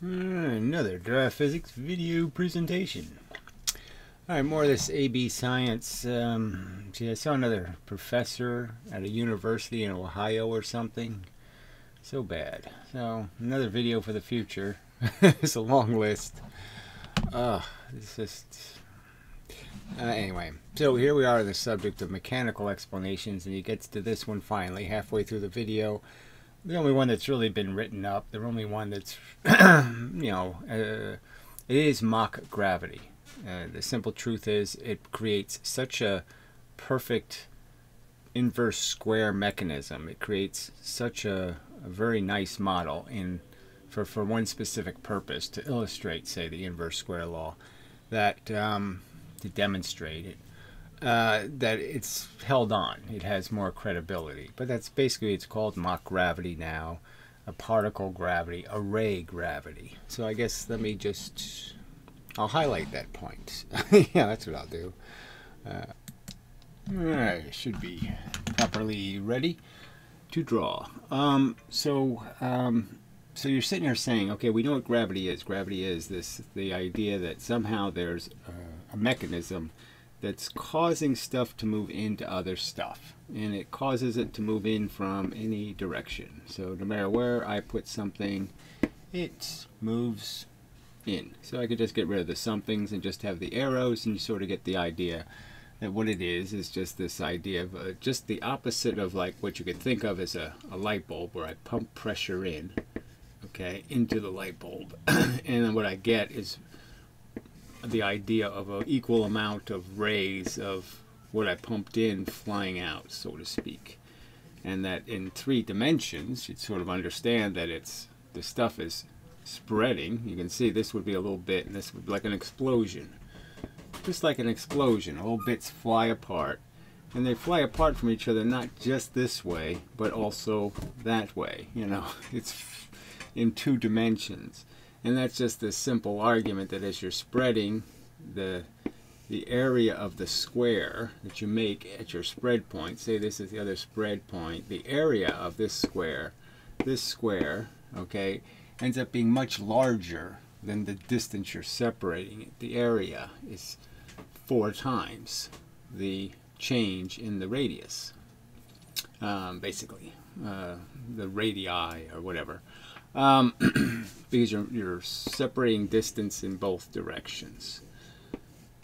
Another draft physics video presentation. Alright, more of this AB science. See, I saw another professor at a university in Ohio or something. So bad. So, another video for the future. It's a long list. It's just... anyway, so here we are on the subject of mechanical explanations, and he gets to this one finally, halfway through the video. The only one that's really been written up, the only one that's, it is mock gravity. The simple truth is it creates such a perfect inverse square mechanism. It creates such a very nice model for one specific purpose, to illustrate, say, the inverse square law, that to demonstrate it. That it's held on. It has more credibility. But that's basically, it's called mock gravity now, a particle gravity, array gravity. So I guess I'll highlight that point. Yeah, that's what I'll do. Alright, should be properly ready to draw. So you're sitting here saying, okay, we know what gravity is. Gravity is the idea that somehow there's a mechanism that's causing stuff to move into other stuff, and it causes it to move in from any direction. So no matter where I put something, it moves in. So I could just get rid of the somethings and just have the arrows, and you sort of get the idea that what it is just this idea of just the opposite of like what you could think of as a light bulb, where I pump pressure in, okay, into the light bulb, and then what I get is the idea of an equal amount of rays of what I pumped in flying out, so to speak. And that in 3 dimensions, you'd sort of understand that the stuff is spreading. You can see this would be a little bit, and this would be like an explosion. Just like an explosion, all bits fly apart. And they fly apart from each other, not just this way, but also that way. You know, it's in 2 dimensions. And that's just this simple argument that as you're spreading the area of the square that you make at your spread point, say this is the other spread point, the area of this square, okay, ends up being much larger than the distance you're separating it. The area is 4 times the change in the radius, basically, the radii or whatever. Because you're separating distance in both directions,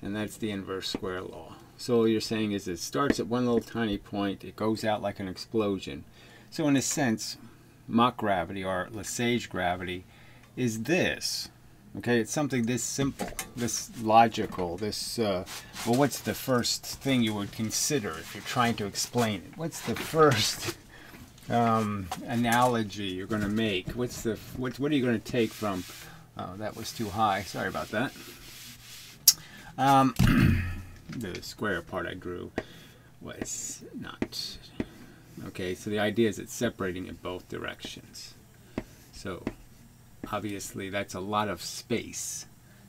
and that's the inverse square law. So all you're saying is it starts at one little tiny point, it goes out like an explosion. So in a sense, mock gravity or Lesage gravity is this. Okay, it's something this simple, this logical, this well, what's the first thing you would consider if you're trying to explain it? What's the first analogy you're going to make? What are you going to take from, oh, that was too high, sorry about that. The square part I drew was not, okay, so the idea is it's separating in both directions. So obviously that's a lot of space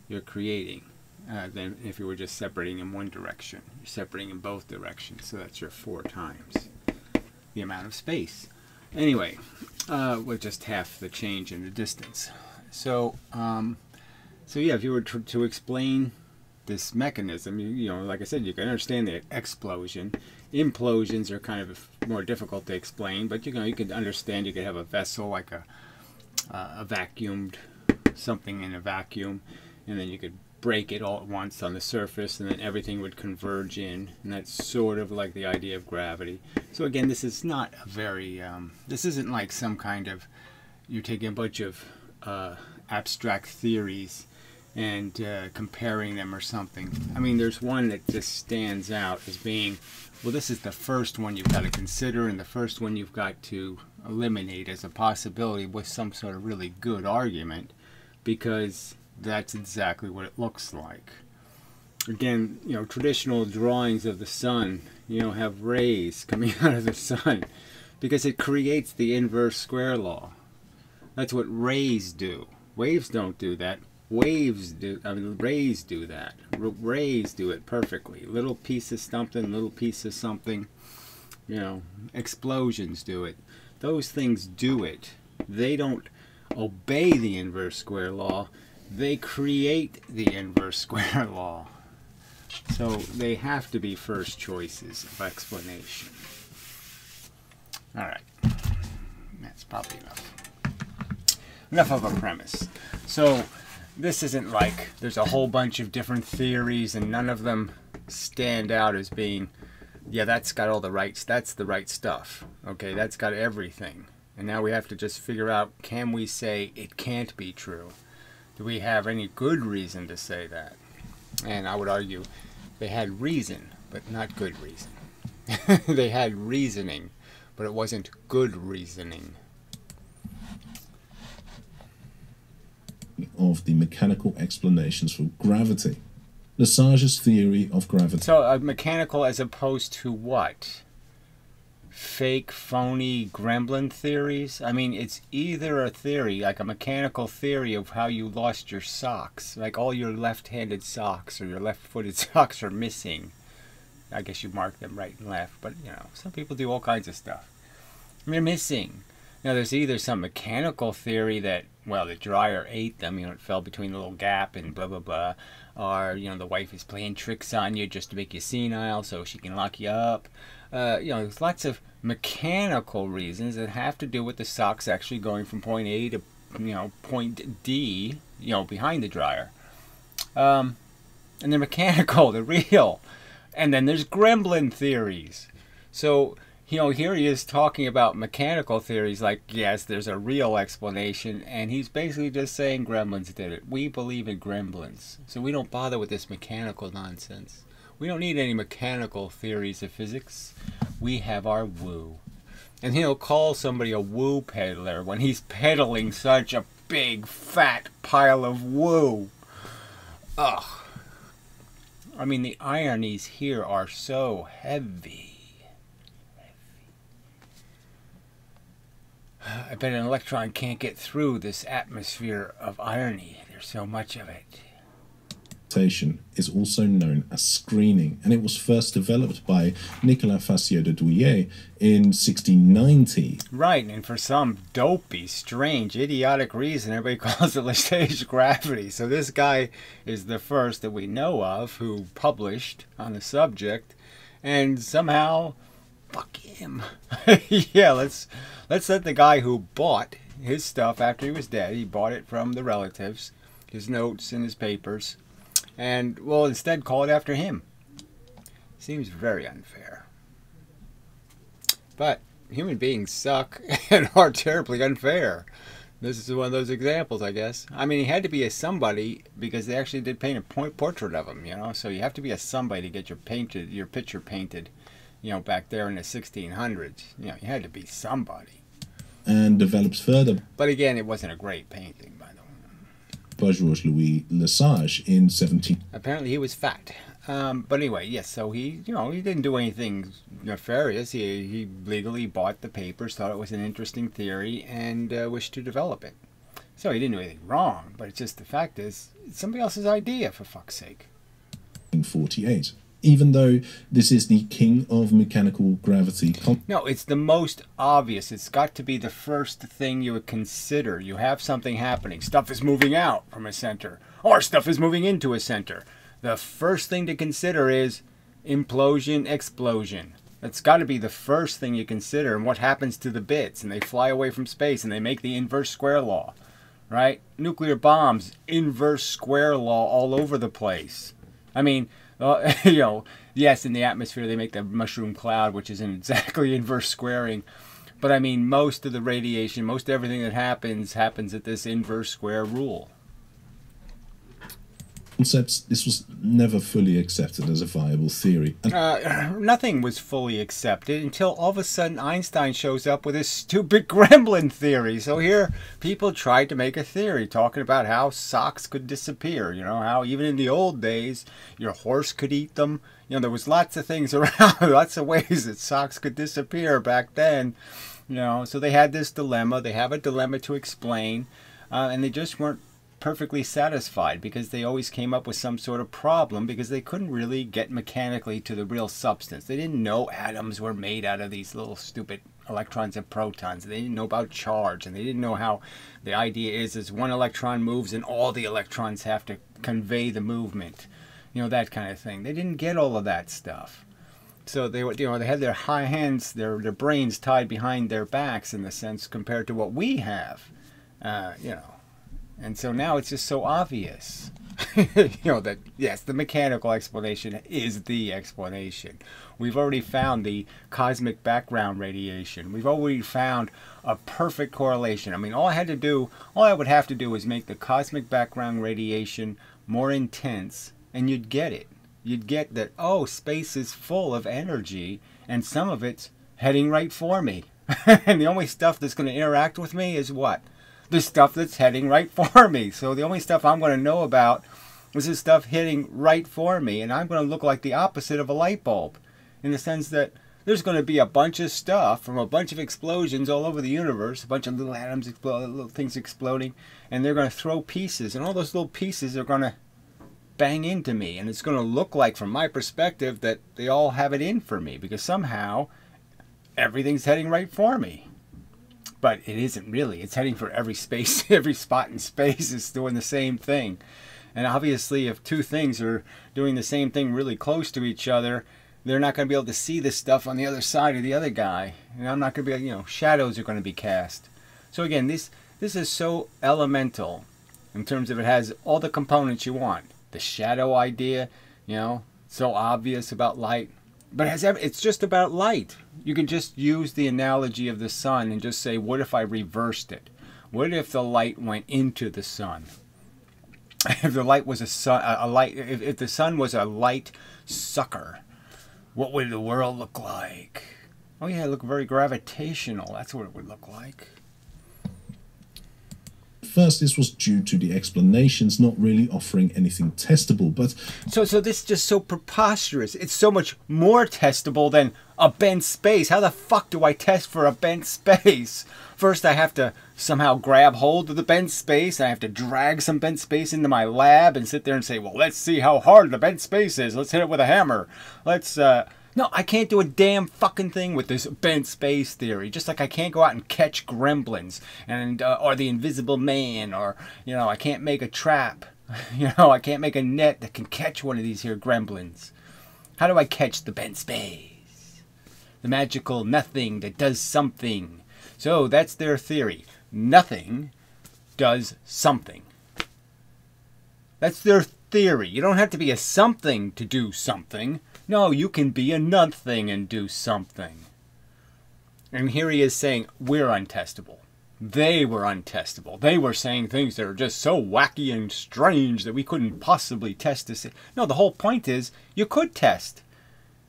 you're creating than if you were just separating in one direction. You're separating in both directions, so that's your 4 times the amount of space. Anyway, with just half the change in the distance. So, yeah, if you were to explain this mechanism, you know, like I said, you can understand the explosion. Implosions are kind of more difficult to explain, but you can understand. You could have a vessel like a vacuumed something in a vacuum, and then you could break it all at once on the surface, and then everything would converge in, and that's sort of like the idea of gravity. So again, this is not a very this isn't like some kind of, you're taking a bunch of abstract theories and comparing them or something. I mean, there's one that just stands out as being, well, this is the first one you've got to consider, and the first one you've got to eliminate as a possibility with some sort of really good argument, because that's exactly what it looks like. Again, you know, traditional drawings of the sun, you know, have rays coming out of the sun because it creates the inverse square law. That's what rays do. Waves don't do that. Waves do, I mean, rays do that. Rays do it perfectly. Little piece of something, little piece of something. You know, explosions do it. Those things do it. They don't obey the inverse square law. They create the inverse square law. So they have to be first choices of explanation. All right. That's probably enough. Enough of a premise. So this isn't like there's a whole bunch of different theories and none of them stand out as being, yeah, that's got all the rights. That's the right stuff. Okay, that's got everything. And now we have to just figure out, can we say it can't be true? Do we have any good reason to say that? And I would argue they had reason, but not good reason. They had reasoning, but it wasn't good reasoning. Of the mechanical explanations for gravity. Lesage's theory of gravity. So mechanical as opposed to what? Fake, phony gremlin theories? I mean, it's either a theory, like a mechanical theory of how you lost your socks. Like all your left-handed socks or your left-footed socks are missing. I guess you mark them right and left, but you know, some people do all kinds of stuff. I mean, they're missing. Now, there's either some mechanical theory that, well, the dryer ate them, you know, it fell between the little gap and blah, blah, blah. Or, you know, the wife is playing tricks on you just to make you senile so she can lock you up. You know, there's lots of mechanical reasons that have to do with the socks actually going from point A to, you know, point D, you know, behind the dryer. And they're mechanical, they're real. And then there's gremlin theories. So, you know, here he is talking about mechanical theories like, yes, there's a real explanation, and he's basically just saying gremlins did it. We believe in gremlins, so we don't bother with this mechanical nonsense. We don't need any mechanical theories of physics. We have our woo. And he'll call somebody a woo peddler when he's peddling such a big, fat pile of woo. Ugh. I mean, the ironies here are so heavy. I bet an electron can't get through this atmosphere of irony. There's so much of it. Is also known as screening, and it was first developed by Nicolas Fassier de Douillet in 1690. Right, and for some dopey, strange, idiotic reason, everybody calls it Lesage's gravity. So this guy is the first that we know of who published on the subject, and somehow, fuck him. Yeah, let's let the guy who bought his stuff after he was dead, he bought it from the relatives, his notes and his papers, and we'll instead call it after him. Seems very unfair. But human beings suck and are terribly unfair. This is one of those examples, I guess. I mean, he had to be a somebody because they actually did paint a portrait of him, you know. So you have to be a somebody to get your picture painted, you know, back there in the 1600s. You know, you had to be somebody. And developed further. But again, it wasn't a great painting, by the way. By Georges-Louis Lesage in 17. Apparently he was fat. But anyway, yes, so he, you know, he didn't do anything nefarious. He legally bought the papers, thought it was an interesting theory, and wished to develop it. So he didn't do anything wrong, but it's just the fact is, it's somebody else's idea, for fuck's sake. In 48. Even though this is the king of mechanical gravity. No, it's the most obvious. It's got to be the first thing you would consider. You have something happening. Stuff is moving out from a center, or stuff is moving into a center. The first thing to consider is implosion, explosion. That's got to be the first thing you consider. And what happens to the bits? And they fly away from space, and they make the inverse square law, right? Nuclear bombs, inverse square law all over the place. I mean, you know, yes, in the atmosphere they make the mushroom cloud, which isn't exactly inverse squaring. But I mean, most of the radiation, most everything that happens at this inverse square rule. Concepts, this was never fully accepted as a viable theory. Nothing was fully accepted until all of a sudden Einstein shows up with his stupid gremlin theory. So here people tried to make a theory talking about how socks could disappear. You know, how even in the old days your horse could eat them. You know, there was lots of things around, lots of ways that socks could disappear back then. You know, so they had this dilemma. They have a dilemma to explain, and they just weren't perfectly satisfied because they always came up with some sort of problem because they couldn't really get mechanically to the real substance. They didn't know atoms were made out of these little stupid electrons and protons. They didn't know about charge, and they didn't know how the idea is one electron moves and all the electrons have to convey the movement. You know, that kind of thing. They didn't get all of that stuff. So they were, you know, they had their high hands, their brains tied behind their backs in the sense compared to what we have, you know. And so now it's just so obvious, you know, that yes, the mechanical explanation is the explanation. We've already found the cosmic background radiation. We've already found a perfect correlation. I mean, all I would have to do is make the cosmic background radiation more intense, and you'd get it. You'd get that, oh, space is full of energy, and some of it's heading right for me. And the only stuff that's going to interact with me is what? The stuff that's heading right for me. So the only stuff I'm going to know about is the stuff hitting right for me, and I'm going to look like the opposite of a light bulb, in the sense that there's going to be a bunch of stuff from a bunch of explosions all over the universe, a bunch of little atoms, little things exploding, and they're going to throw pieces, and all those little pieces are going to bang into me, and it's going to look like, from my perspective, that they all have it in for me, because somehow everything's heading right for me. But it isn't really. It's heading for every space, every spot in space is doing the same thing. And obviously, if two things are doing the same thing really close to each other, they're not going to be able to see this stuff on the other side of the other guy. And I'm not going to be, you know, shadows are going to be cast. So again, this is so elemental in terms of it has all the components you want. The shadow idea, you know, so obvious about light. But it's just about light. You can just use the analogy of the sun and just say, what if I reversed it? What if the light went into the sun? If the light was if the sun was a light sucker, what would the world look like? Oh yeah, it look very gravitational. That's what it would look like. First, this was due to the explanations not really offering anything testable, but... So this is just so preposterous. It's so much more testable than a bent space. How the fuck do I test for a bent space? First, I have to somehow grab hold of the bent space. I have to drag some bent space into my lab and sit there and say, well, let's see how hard the bent space is. Let's hit it with a hammer. Let's, No, I can't do a damn fucking thing with this bent space theory. Just like I can't go out and catch gremlins and or the invisible man, or, you know, I can't make a trap. You know, I can't make a net that can catch one of these here gremlins. How do I catch the bent space? The magical nothing that does something. So that's their theory. Nothing does something. That's their theory. You don't have to be a something to do something. No, you can be a nothing and do something. And here he is saying, we're untestable. They were untestable. They were saying things that are just so wacky and strange that we couldn't possibly test this. No, the whole point is, you could test.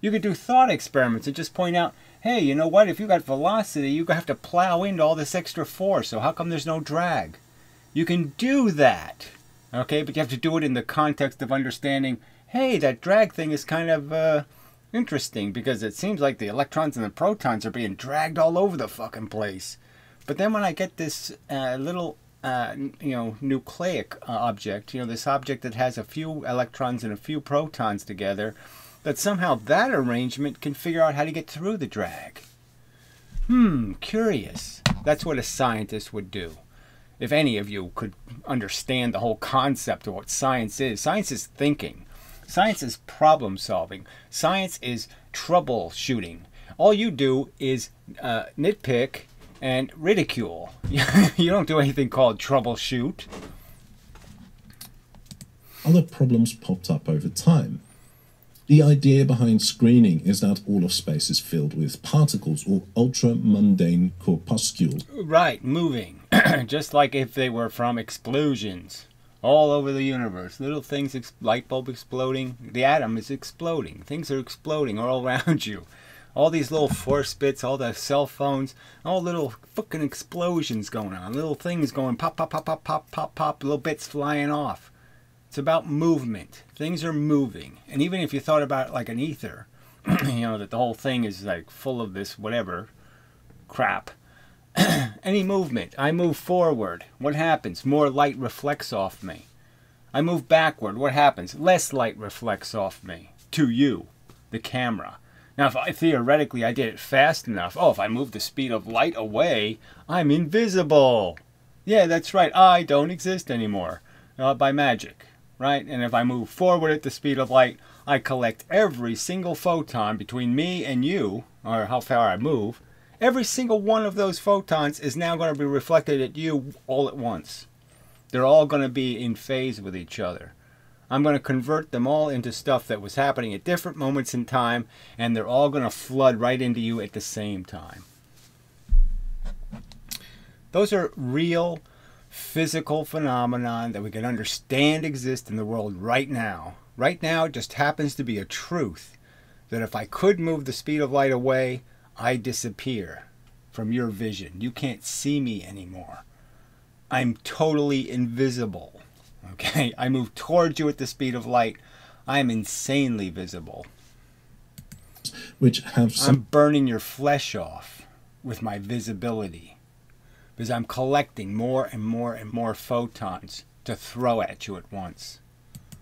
You could do thought experiments and just point out, hey, you know what? If you got velocity, you have to plow into all this extra force. So how come there's no drag? You can do that. Okay, but you have to do it in the context of understanding, hey, that drag thing is kind of interesting, because it seems like the electrons and the protons are being dragged all over the fucking place. But then when I get this little, you know, nucleic object, you know, this object that has a few electrons and a few protons together, that somehow that arrangement can figure out how to get through the drag. Curious. That's what a scientist would do. If any of you could understand the whole concept of what science is thinking. Science is problem solving. Science is troubleshooting. All you do is nitpick and ridicule. You don't do anything called troubleshoot. Other problems popped up over time. The idea behind screening is that all of space is filled with particles or ultra-mundane corpuscles. Right, moving. Just like if they were from explosions all over the universe. Little things, light bulb exploding. The atom is exploding. Things are exploding all around you. All these little force bits, all the cell phones, all little fucking explosions going on. Little things going pop, pop, pop, pop, pop, pop, pop, little bits flying off. It's about movement. Things are moving. And even if you thought about it like an ether, you know, that the whole thing is like full of this whatever crap. Any movement. I move forward. What happens? More light reflects off me. I move backward. What happens? Less light reflects off me. To you, the camera. Now, if theoretically I did it fast enough, oh, if I move the speed of light away, I'm invisible. Yeah, that's right. I don't exist anymore by magic, right? And if I move forward at the speed of light, I collect every single photon between me and you, or how far I move. Every single one of those photons is now going to be reflected at you all at once. They're all going to be in phase with each other. I'm going to convert them all into stuff that was happening at different moments in time, and they're all going to flood right into you at the same time. Those are real physical phenomena that we can understand exist in the world right now. Right now, it just happens to be a truth that if I could move the speed of light away, I disappear from your vision. You can't see me anymore. I'm totally invisible. Okay, I move towards you at the speed of light. I'm insanely visible. Which have some... I'm burning your flesh off with my visibility because I'm collecting more and more and more photons to throw at you at once.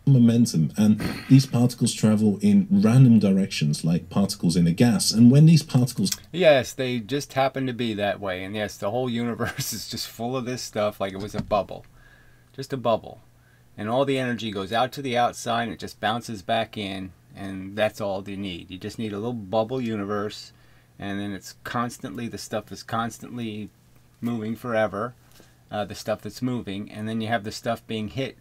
Momentum, and these particles travel in random directions like particles in a gas, and when these particles... Yes, they just happen to be that way, and yes, the whole universe is just full of this stuff like it was a bubble. Just a bubble. And all the energy goes out to the outside and it just bounces back in, and that's all you need. You just need a little bubble universe, and then it's constantly, the stuff is constantly moving forever, the stuff that's moving, and then you have the stuff being hit,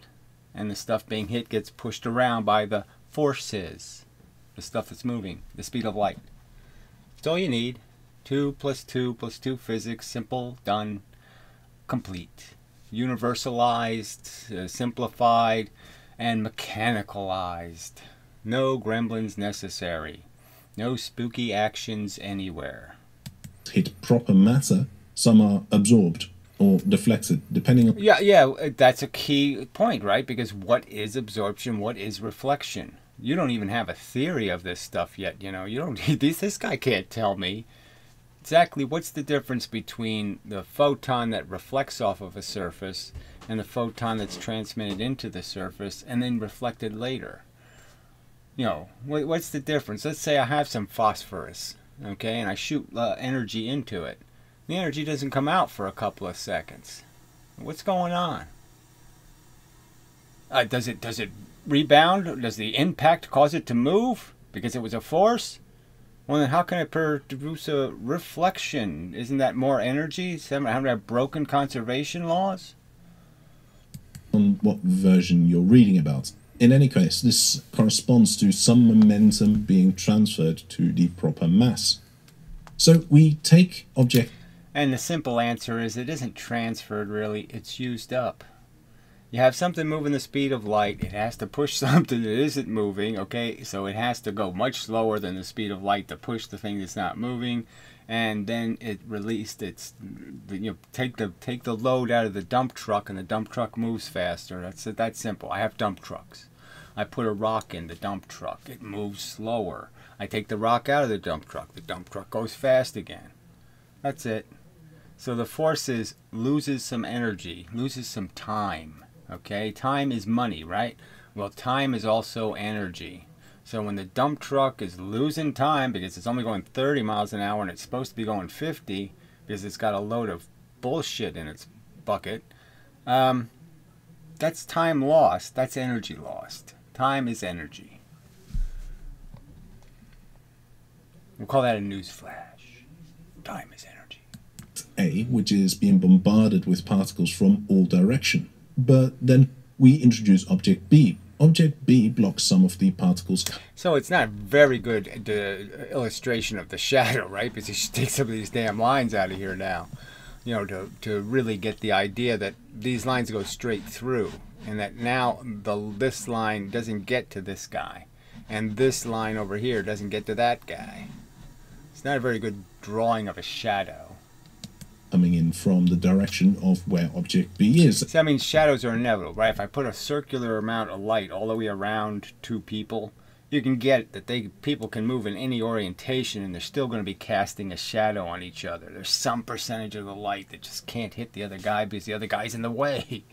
and the stuff being hit gets pushed around by the forces, the stuff that's moving, the speed of light. That's all you need. 2 + 2 + 2 physics, simple, done, complete. Universalized, simplified, and mechanicalized. No gremlins necessary. No spooky actions anywhere. Hit proper matter, some are absorbed or deflected, depending on... Yeah, that's a key point, right? Because what is absorption? What is reflection? You don't even have a theory of this stuff yet, you know. You don't. This guy can't tell me exactly what's the difference between the photon that reflects off of a surface and the photon that's transmitted into the surface and then reflected later. You know, what's the difference? Let's say I have some phosphorus, okay, and I shoot energy into it. The energy doesn't come out for a couple of seconds. What's going on? Does it rebound? Does the impact cause it to move because it was a force? Well, then how can it produce a reflection? Isn't that more energy? Haven't I broken conservation laws? On what version you're reading about. In any case, this corresponds to some momentum being transferred to the proper mass. So we take object... And the simple answer is it isn't transferred really, it's used up. You have something moving the speed of light, it has to push something that isn't moving, okay? So it has to go much slower than the speed of light to push the thing that's not moving, and then it released its, you know, take the load out of the dump truck and the dump truck moves faster. That's that simple. I have dump trucks. I put a rock in the dump truck, it moves slower. I take the rock out of the dump truck goes fast again. That's it. So the force loses some energy, loses some time. Okay, time is money, right? Well, time is also energy. So when the dump truck is losing time because it's only going 30 miles an hour and it's supposed to be going 50 because it's got a load of bullshit in its bucket, that's time lost. That's energy lost. Time is energy. We'll call that a news flash. Time is energy. A, which is being bombarded with particles from all directions. But then we introduce object B. Object B blocks some of the particles. So it's not a very good illustration of the shadow, right? Because you should take some of these damn lines out of here now, you know, to really get the idea that these lines go straight through, and that now this line doesn't get to this guy, and this line over here doesn't get to that guy. It's not a very good drawing of a shadow. Coming in from the direction of where object B is. So that means shadows are inevitable, right? If I put a circular amount of light all the way around two people, you can get that people can move in any orientation and they're still going to be casting a shadow on each other. There's some percentage of the light that just can't hit the other guy because the other guy's in the way.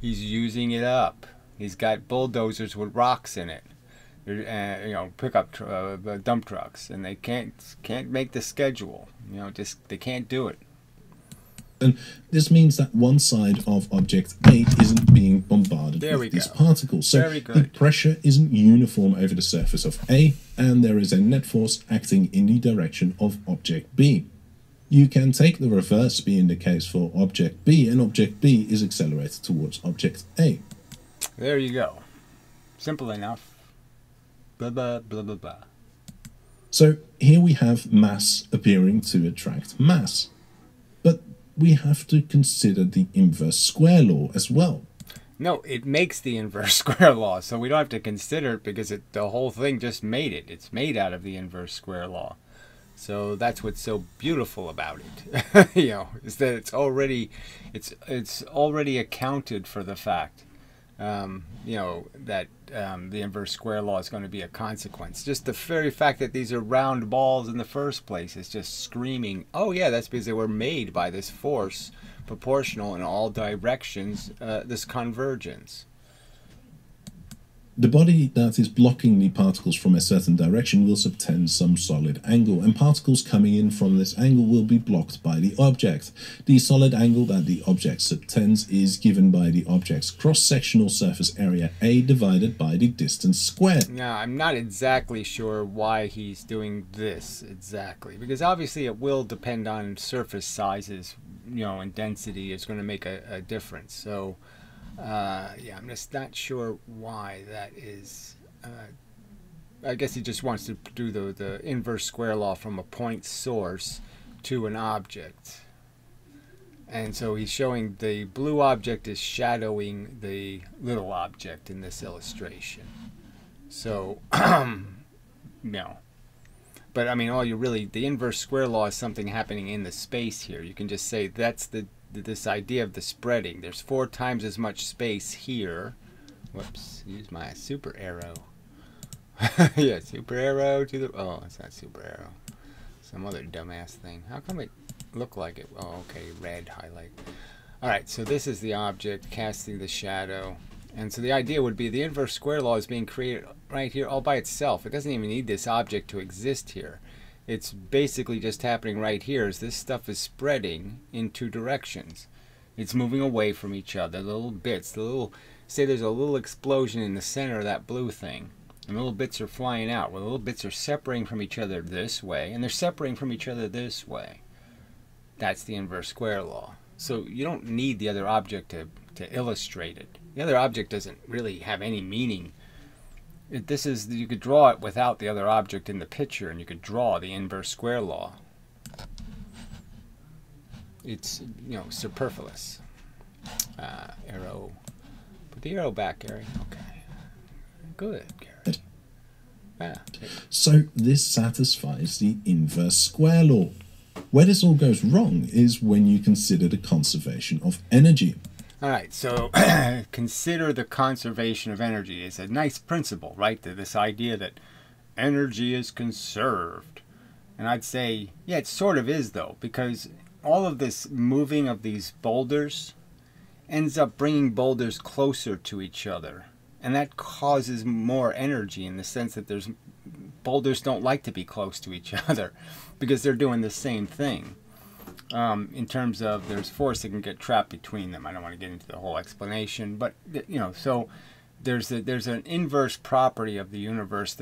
He's using it up. He's got bulldozers with rocks in it. pickup dump trucks, and they can't make the schedule. Just they can't do it. And this means that one side of object A isn't being bombarded with these particles. So the pressure isn't uniform over the surface of A, and there is a net force acting in the direction of object B. You can take the reverse being the case for object B, and object B is accelerated towards object A. There you go. Simple enough. Blah, blah, blah, blah, blah. So here we have mass appearing to attract mass. But we have to consider the inverse square law as well. No, it makes the inverse square law, so we don't have to consider it because the whole thing just made it. It's made out of the inverse square law. So that's what's so beautiful about it. Is that it's already accounted for the fact, that the inverse square law is going to be a consequence. Just the very fact that these are round balls in the first place is just screaming, oh yeah, that's because they were made by this force proportional in all directions, this convergence. The body that is blocking the particles from a certain direction will subtend some solid angle, and particles coming in from this angle will be blocked by the object. The solid angle that the object subtends is given by the object's cross-sectional surface area A divided by the distance squared. Now, I'm not exactly sure why he's doing this exactly, because obviously it will depend on surface sizes, and density is going to make a difference. So yeah, I'm just not sure why that is. I guess he just wants to do the inverse square law from a point source to an object. And so he's showing the blue object is shadowing the little object in this illustration. So, no. But I mean, the inverse square law is something happening in the space here. You can just say that's this idea of the spreading. There's 4 times as much space here. Whoops, use my super arrow. Yeah, super arrow to the, oh, it's not super arrow. Some other dumbass thing. How come it looked like it? Oh, okay, red highlight. Alright, so this is the object casting the shadow. And so the idea would be the inverse square law is being created right here all by itself. It doesn't even need this object to exist here. It's basically just happening right here as this stuff is spreading in 2 directions. It's moving away from each other, the little bits, say there's a little explosion in the center of that blue thing, and little bits are flying out. Well, the little bits are separating from each other this way, and they're separating from each other this way. That's the inverse square law. So you don't need the other object to illustrate it. The other object doesn't really have any meaning. You could draw it without the other object in the picture, and you could draw the inverse square law. It's, superfluous. Arrow. Put the arrow back, Gary. Okay. Good, Gary. So this satisfies the inverse square law. Where this all goes wrong is when you consider the conservation of energy. Alright, so consider the conservation of energy. It's a nice principle, right? This idea that energy is conserved. And I'd say, yeah, it sort of is, though, because all of this moving of these boulders ends up bringing boulders closer to each other. And that causes more energy in the sense that boulders don't like to be close to each other because they're doing the same thing. In terms of there's force that can get trapped between them. I don't want to get into the whole explanation, but so there's an inverse property of the universe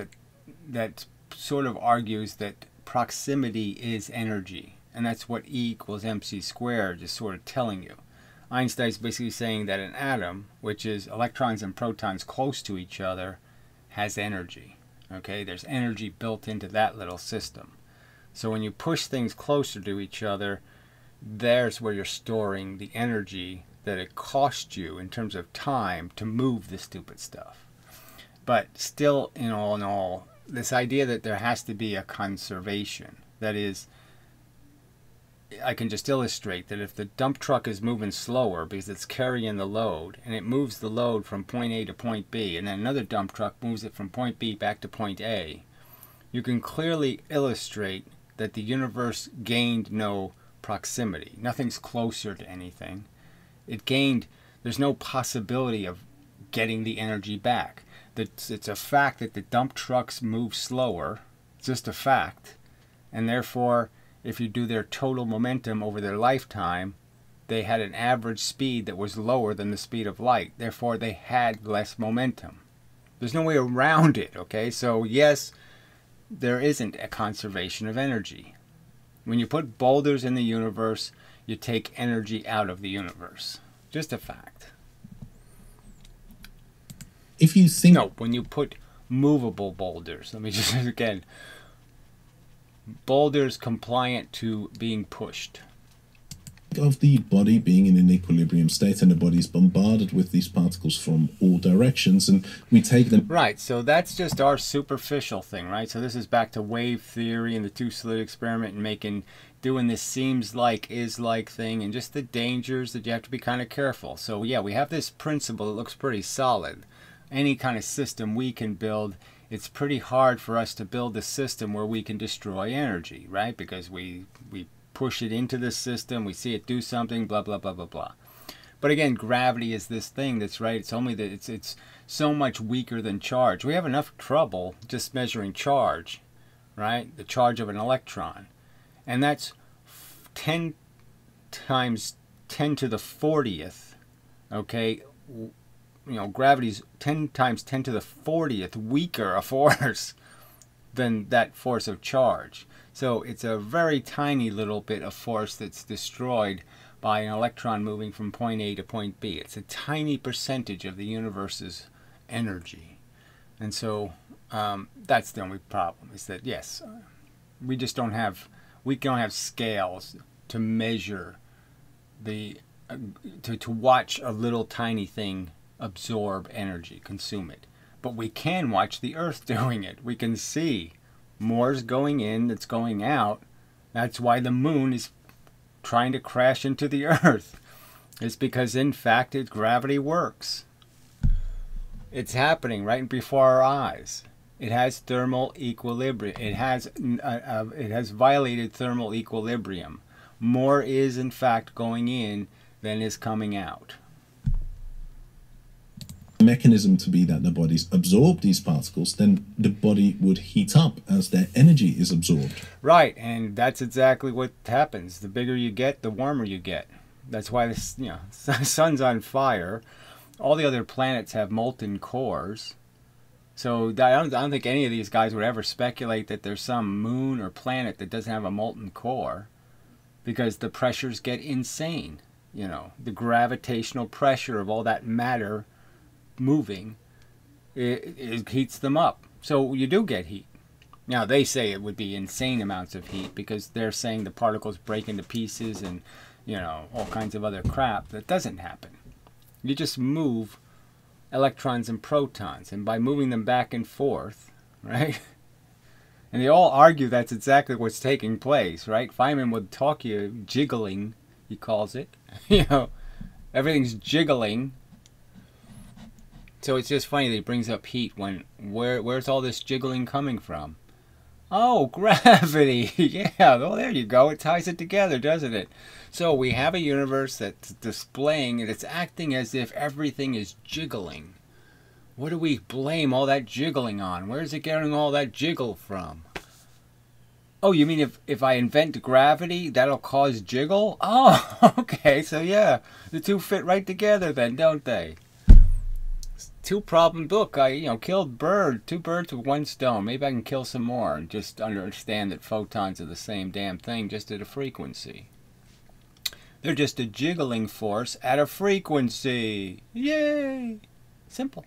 that sort of argues that proximity is energy, and that's what E equals mc squared is sort of telling you. Einstein's basically saying that an atom, which is electrons and protons close to each other, has energy. Okay, there's energy built into that little system. So when you push things closer to each other, there's where you're storing the energy that it cost you in terms of time to move the stupid stuff. But still, all in all, this idea that there has to be a conservation, that is, I can just illustrate that if the dump truck is moving slower because it's carrying the load, and it moves the load from point A to point B, and then another dump truck moves it from point B back to point A, you can clearly illustrate that the universe gained no proximity. Nothing's closer to anything. There's no possibility of getting the energy back. It's a fact that the dump trucks move slower. It's just a fact. And therefore, if you do their total momentum over their lifetime, they had an average speed that was lower than the speed of light. Therefore, they had less momentum. There's no way around it, okay? So, yes, there isn't a conservation of energy. When you put boulders in the universe, you take energy out of the universe. Just a fact. If you think... No, when you put movable boulders, let me just, again, boulders compliant to being pushed. Of the body being in an equilibrium state, and the body is bombarded with these particles from all directions, and we take them... Right, so that's just our superficial thing, right? So this is back to wave theory and the two-slit experiment and doing this seems like, is like thing, and just the dangers that you have to be kind of careful. So yeah, we have this principle that looks pretty solid. Any kind of system we can build, it's pretty hard for us to build a system where we can destroy energy, right? Because we push it into the system, we see it do something, blah, blah, blah, blah, blah. But again, gravity is this thing that's right. It's only that it's so much weaker than charge. We have enough trouble just measuring charge, right? The charge of an electron. And that's 10 times 10 to the 40th, okay? You know, gravity's 10 times 10 to the 40th weaker a force than that force of charge. So it's a very tiny little bit of force that's destroyed by an electron moving from point A to point B. It's a tiny percentage of the universe's energy. And so that's the only problem, is that yes, we don't have scales to measure to watch a little tiny thing absorb energy, consume it. But we can watch the Earth doing it. We can see more's going in that's going out. That's why the moon is trying to crash into the Earth. It's because, in fact, gravity works. It's happening right before our eyes. It has thermal equilibrium. It has violated thermal equilibrium. More is, in fact, going in than is coming out. Mechanism to be that the bodies absorb these particles, then the body would heat up as their energy is absorbed. Right, and that's exactly what happens. The bigger you get, the warmer you get. That's why the sun's on fire. All the other planets have molten cores. So I don't think any of these guys would ever speculate that there's some moon or planet that doesn't have a molten core, because the pressures get insane. You know, the gravitational pressure of all that matter moving, it heats them up. So you do get heat. Now they say it would be insane amounts of heat, because they're saying the particles break into pieces and, you know, all kinds of other crap. That doesn't happen. You just move electrons and protons, and by moving them back and forth, right? And they all argue that's exactly what's taking place, right? Feynman would talk you jiggling, he calls it. You know, everything's jiggling. So it's just funny that he brings up heat when where's all this jiggling coming from? Oh, gravity. Yeah, well, there you go. It ties it together, doesn't it? So we have a universe that's displaying, and it's acting as if everything is jiggling. What do we blame all that jiggling on? Where's it getting all that jiggle from? Oh, you mean if I invent gravity, that'll cause jiggle? Oh, okay. So yeah, the two fit right together then, don't they? Two problem book. I killed two birds with one stone. Maybe I can kill some more and just understand that photons are the same damn thing, just at a frequency. They're just a jiggling force at a frequency. Yay! Simple.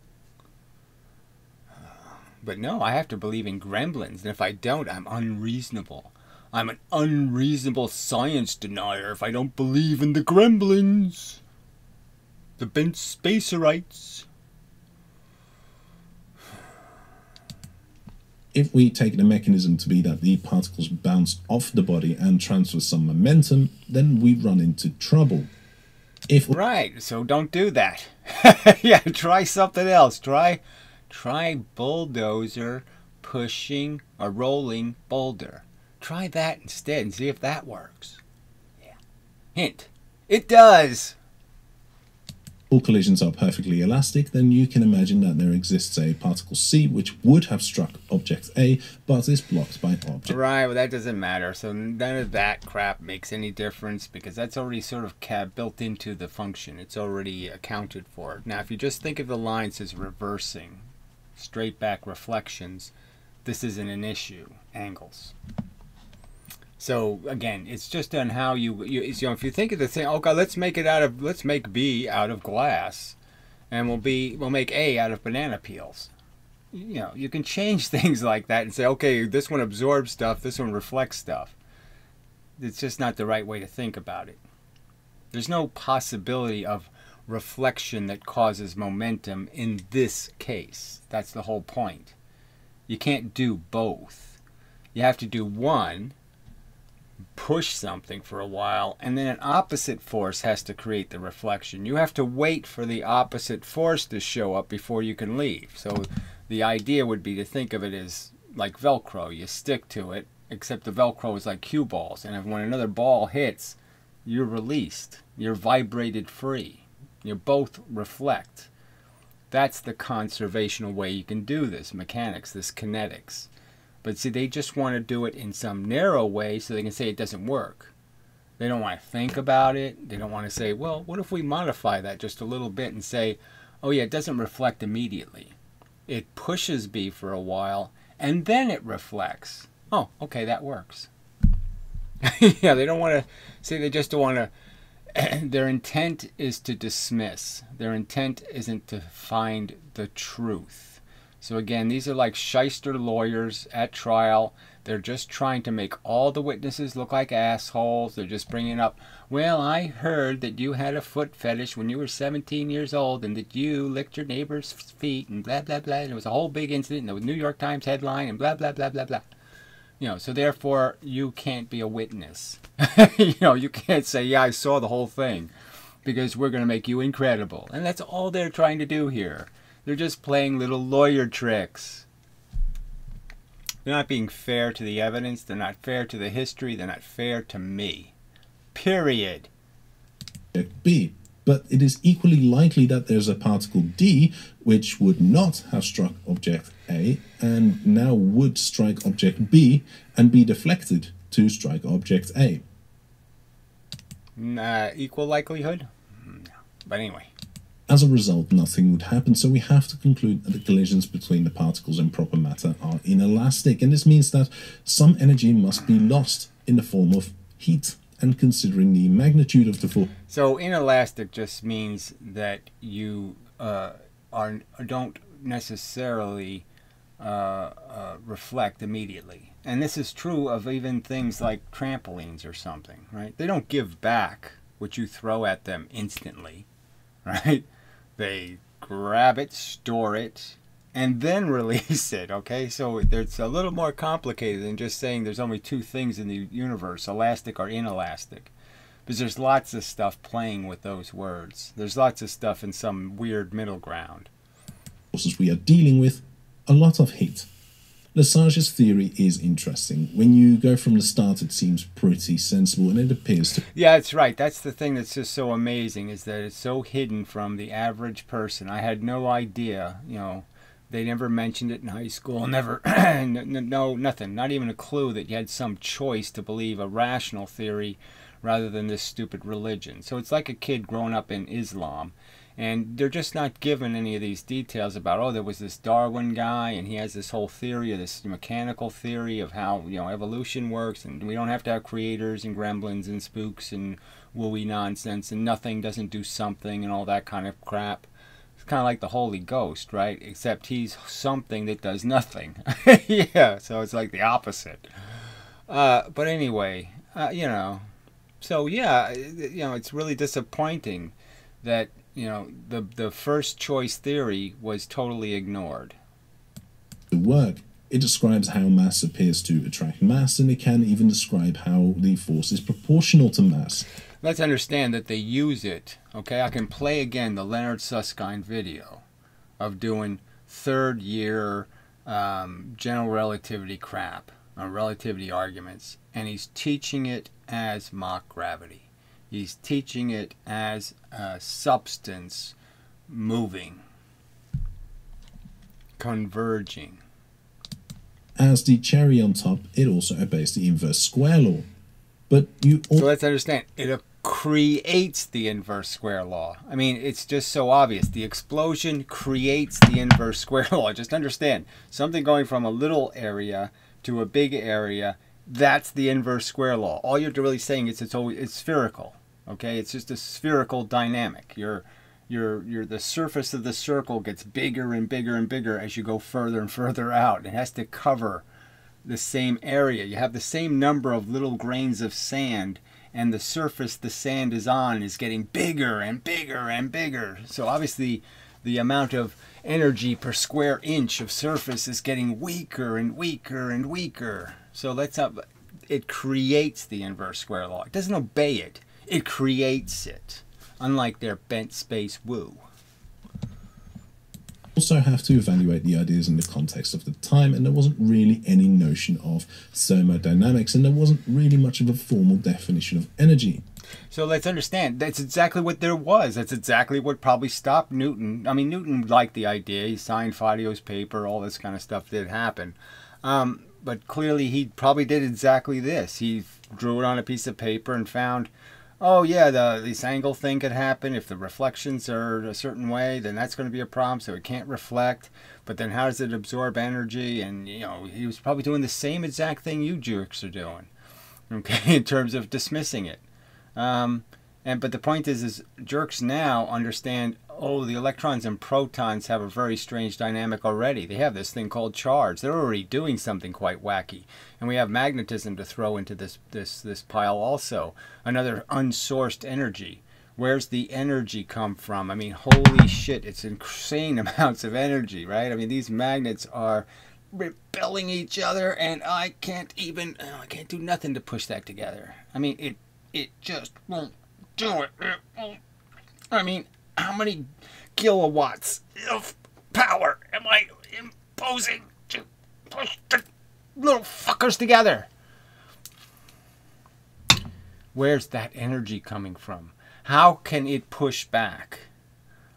But no, I have to believe in gremlins, and if I don't, I'm unreasonable. I'm an unreasonable science denier if I don't believe in the gremlins. The bent spacerites. If we take the mechanism to be that the particles bounce off the body and transfer some momentum, then we run into trouble. Right, so don't do that. Yeah, try something else. Try bulldozer pushing a rolling boulder. Try that instead and see if that works. Yeah. Hint, it does. all collisions are perfectly elastic, then you can imagine that there exists a particle C which would have struck object A, but is blocked by object. Right, well that doesn't matter. So none of that crap makes any difference because that's already sort of built into the function. It's already accounted for. Now if you just think of the lines as reversing, straight back reflections, this isn't an issue, angles. So again, it's just on how you know, if you think of the thing, okay, let's make B out of glass, and we'll make A out of banana peels. You know, you can change things like that and say, okay, this one absorbs stuff, this one reflects stuff. It's just not the right way to think about it. There's no possibility of reflection that causes momentum in this case. That's the whole point. You can't do both. You have to do one, push something for a while, and then an opposite force has to create the reflection. You have to wait for the opposite force to show up before you can leave. So the idea would be to think of it as like Velcro. You stick to it, except the Velcro is like cue balls, and when another ball hits, you're released. You're vibrated free. You both reflect. That's the conservational way you can do this mechanics, this kinetics. But see, they just want to do it in some narrow way so they can say it doesn't work. They don't want to think about it. They don't want to say, well, what if we modify that just a little bit and say, oh yeah, it doesn't reflect immediately. It pushes B for a while, and then it reflects. Oh, okay, that works. Yeah, they don't want to, see, they just don't want to, their intent is to dismiss. Their intent isn't to find the truth. So again, these are like shyster lawyers at trial. They're just trying to make all the witnesses look like assholes. They're just bringing up, well, I heard that you had a foot fetish when you were 17 years old and that you licked your neighbor's feet and blah, blah, blah. And it was a whole big incident and the New York Times headline and blah, blah, blah, blah, blah. You know, so therefore you can't be a witness. You know, you can't say, yeah, I saw the whole thing because we're going to make you incredible. And that's all they're trying to do here. They're just playing little lawyer tricks. They're not being fair to the evidence. They're not fair to the history. They're not fair to me. Period. B. But it is equally likely that there's a particle D which would not have struck object A and now would strike object B and be deflected to strike object A. Equal likelihood? No. But anyway. As a result, nothing would happen, so we have to conclude that the collisions between the particles in proper matter are inelastic, and this means that some energy must be lost in the form of heat. And considering the magnitude of the force. So inelastic just means that you don't necessarily reflect immediately. And this is true of even things like trampolines or something, right? They don't give back what you throw at them instantly, right? They grab it, store it, and then release it, okay? So it's a little more complicated than just saying there's only two things in the universe, elastic or inelastic. Because there's lots of stuff playing with those words. There's lots of stuff in some weird middle ground. Forces we are dealing with, a lot of heat. Lessage's theory is interesting. When you go from the start, it seems pretty sensible, and it appears to... Yeah, that's right. That's the thing that's just so amazing, is that it's so hidden from the average person. I had no idea, you know. They never mentioned it in high school, never, no, nothing, not even a clue that you had some choice to believe a rational theory rather than this stupid religion. So it's like a kid growing up in Islam, and they're just not given any of these details about, oh, there was this Darwin guy, and he has this whole theory, of this mechanical theory of how, you know, evolution works, and we don't have to have creators and gremlins and spooks and wooey nonsense, and nothing doesn't do something and all that kind of crap. Kind of like the Holy Ghost, right? Except he's something that does nothing. Yeah, so it's like the opposite. But anyway, you know, so yeah, you know, it's really disappointing that, you know, the first choice theory was totally ignored. The work, it describes how mass appears to attract mass, and it can even describe how the force is proportional to mass. Let's understand that they use it, okay? I can play again the Leonard Susskind video of doing third year general relativity crap, relativity arguments, and he's teaching it as mock gravity. He's teaching it as a substance moving, converging. As the cherry on top, it also obeys the inverse square law. But you So let's understand, it creates the inverse square law. I mean, it's just so obvious. The explosion creates the inverse square law. Just understand, something going from a little area to a big area, that's the inverse square law. All you're really saying is it's spherical. Okay, it's just a spherical dynamic. The surface of the circle gets bigger and bigger and bigger as you go further and further out. It has to cover the same area. You have the same number of little grains of sand, and the surface the sand is on is getting bigger and bigger and bigger. So obviously the amount of energy per square inch of surface is getting weaker and weaker and weaker. So it creates the inverse square law. It doesn't obey it. It creates it. Unlike their bent space woo. Also have to evaluate the ideas in the context of the time, and there wasn't really any notion of thermodynamics, and there wasn't really much of a formal definition of energy. So let's understand, that's exactly what there was. That's exactly what probably stopped Newton. I mean, Newton liked the idea. He signed Faddeo's paper. All this kind of stuff did happen. But clearly he probably did exactly this. He drew it on a piece of paper and found, oh yeah, this angle thing could happen. If the reflections are a certain way, then that's going to be a problem, so it can't reflect. But then how does it absorb energy? And, you know, he was probably doing the same exact thing you jerks are doing, okay, in terms of dismissing it. But the point is jerks now understand, oh, the electrons and protons have a very strange dynamic already. They have this thing called charge. They're already doing something quite wacky. And we have magnetism to throw into this pile also. Another unsourced energy. Where's the energy come from? I mean, holy shit, it's insane amounts of energy, right? I mean, these magnets are repelling each other, and I can't do nothing to push that together. I mean, it just won't do it. I mean, how many kilowatts of power am I imposing to push the little fuckers together? Where's that energy coming from? How can it push back?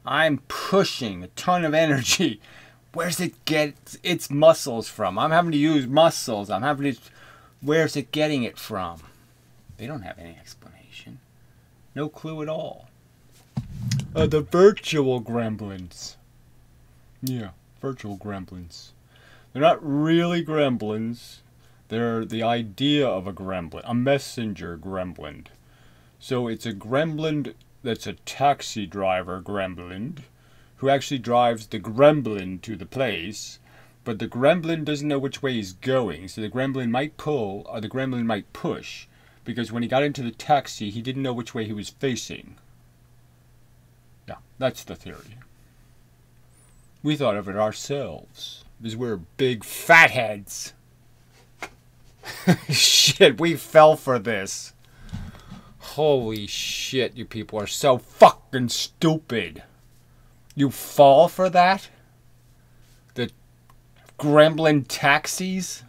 I'm pushing a ton of energy. Where's it get its muscles from? I'm having to use muscles. Where's it getting it from? They don't have any explanation. No clue at all. The virtual gremlins. Yeah, virtual gremlins. They're not really gremlins. They're the idea of a gremlin. A messenger gremlin. So it's a gremlin that's a taxi driver gremlin who actually drives the gremlin to the place, but the gremlin doesn't know which way he's going, so the gremlin might pull or the gremlin might push, because when he got into the taxi, he didn't know which way he was facing. Yeah, that's the theory. We thought of it ourselves, because we're big fatheads. Shit, we fell for this. Holy shit, you people are so fucking stupid. You fall for that? The gremlin taxis?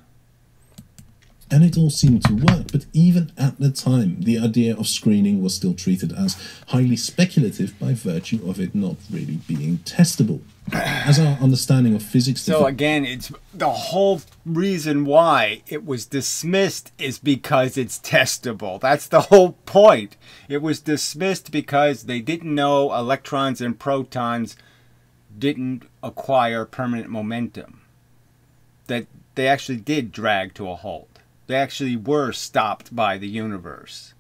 And it all seemed to work, but even at the time, the idea of screening was still treated as highly speculative by virtue of it not really being testable. As our understanding of physics... So again, it's the whole reason why it was dismissed is because it's testable. That's the whole point. It was dismissed because they didn't know electrons and protons didn't acquire permanent momentum. That they actually did drag to a halt. They actually were stopped by the universe.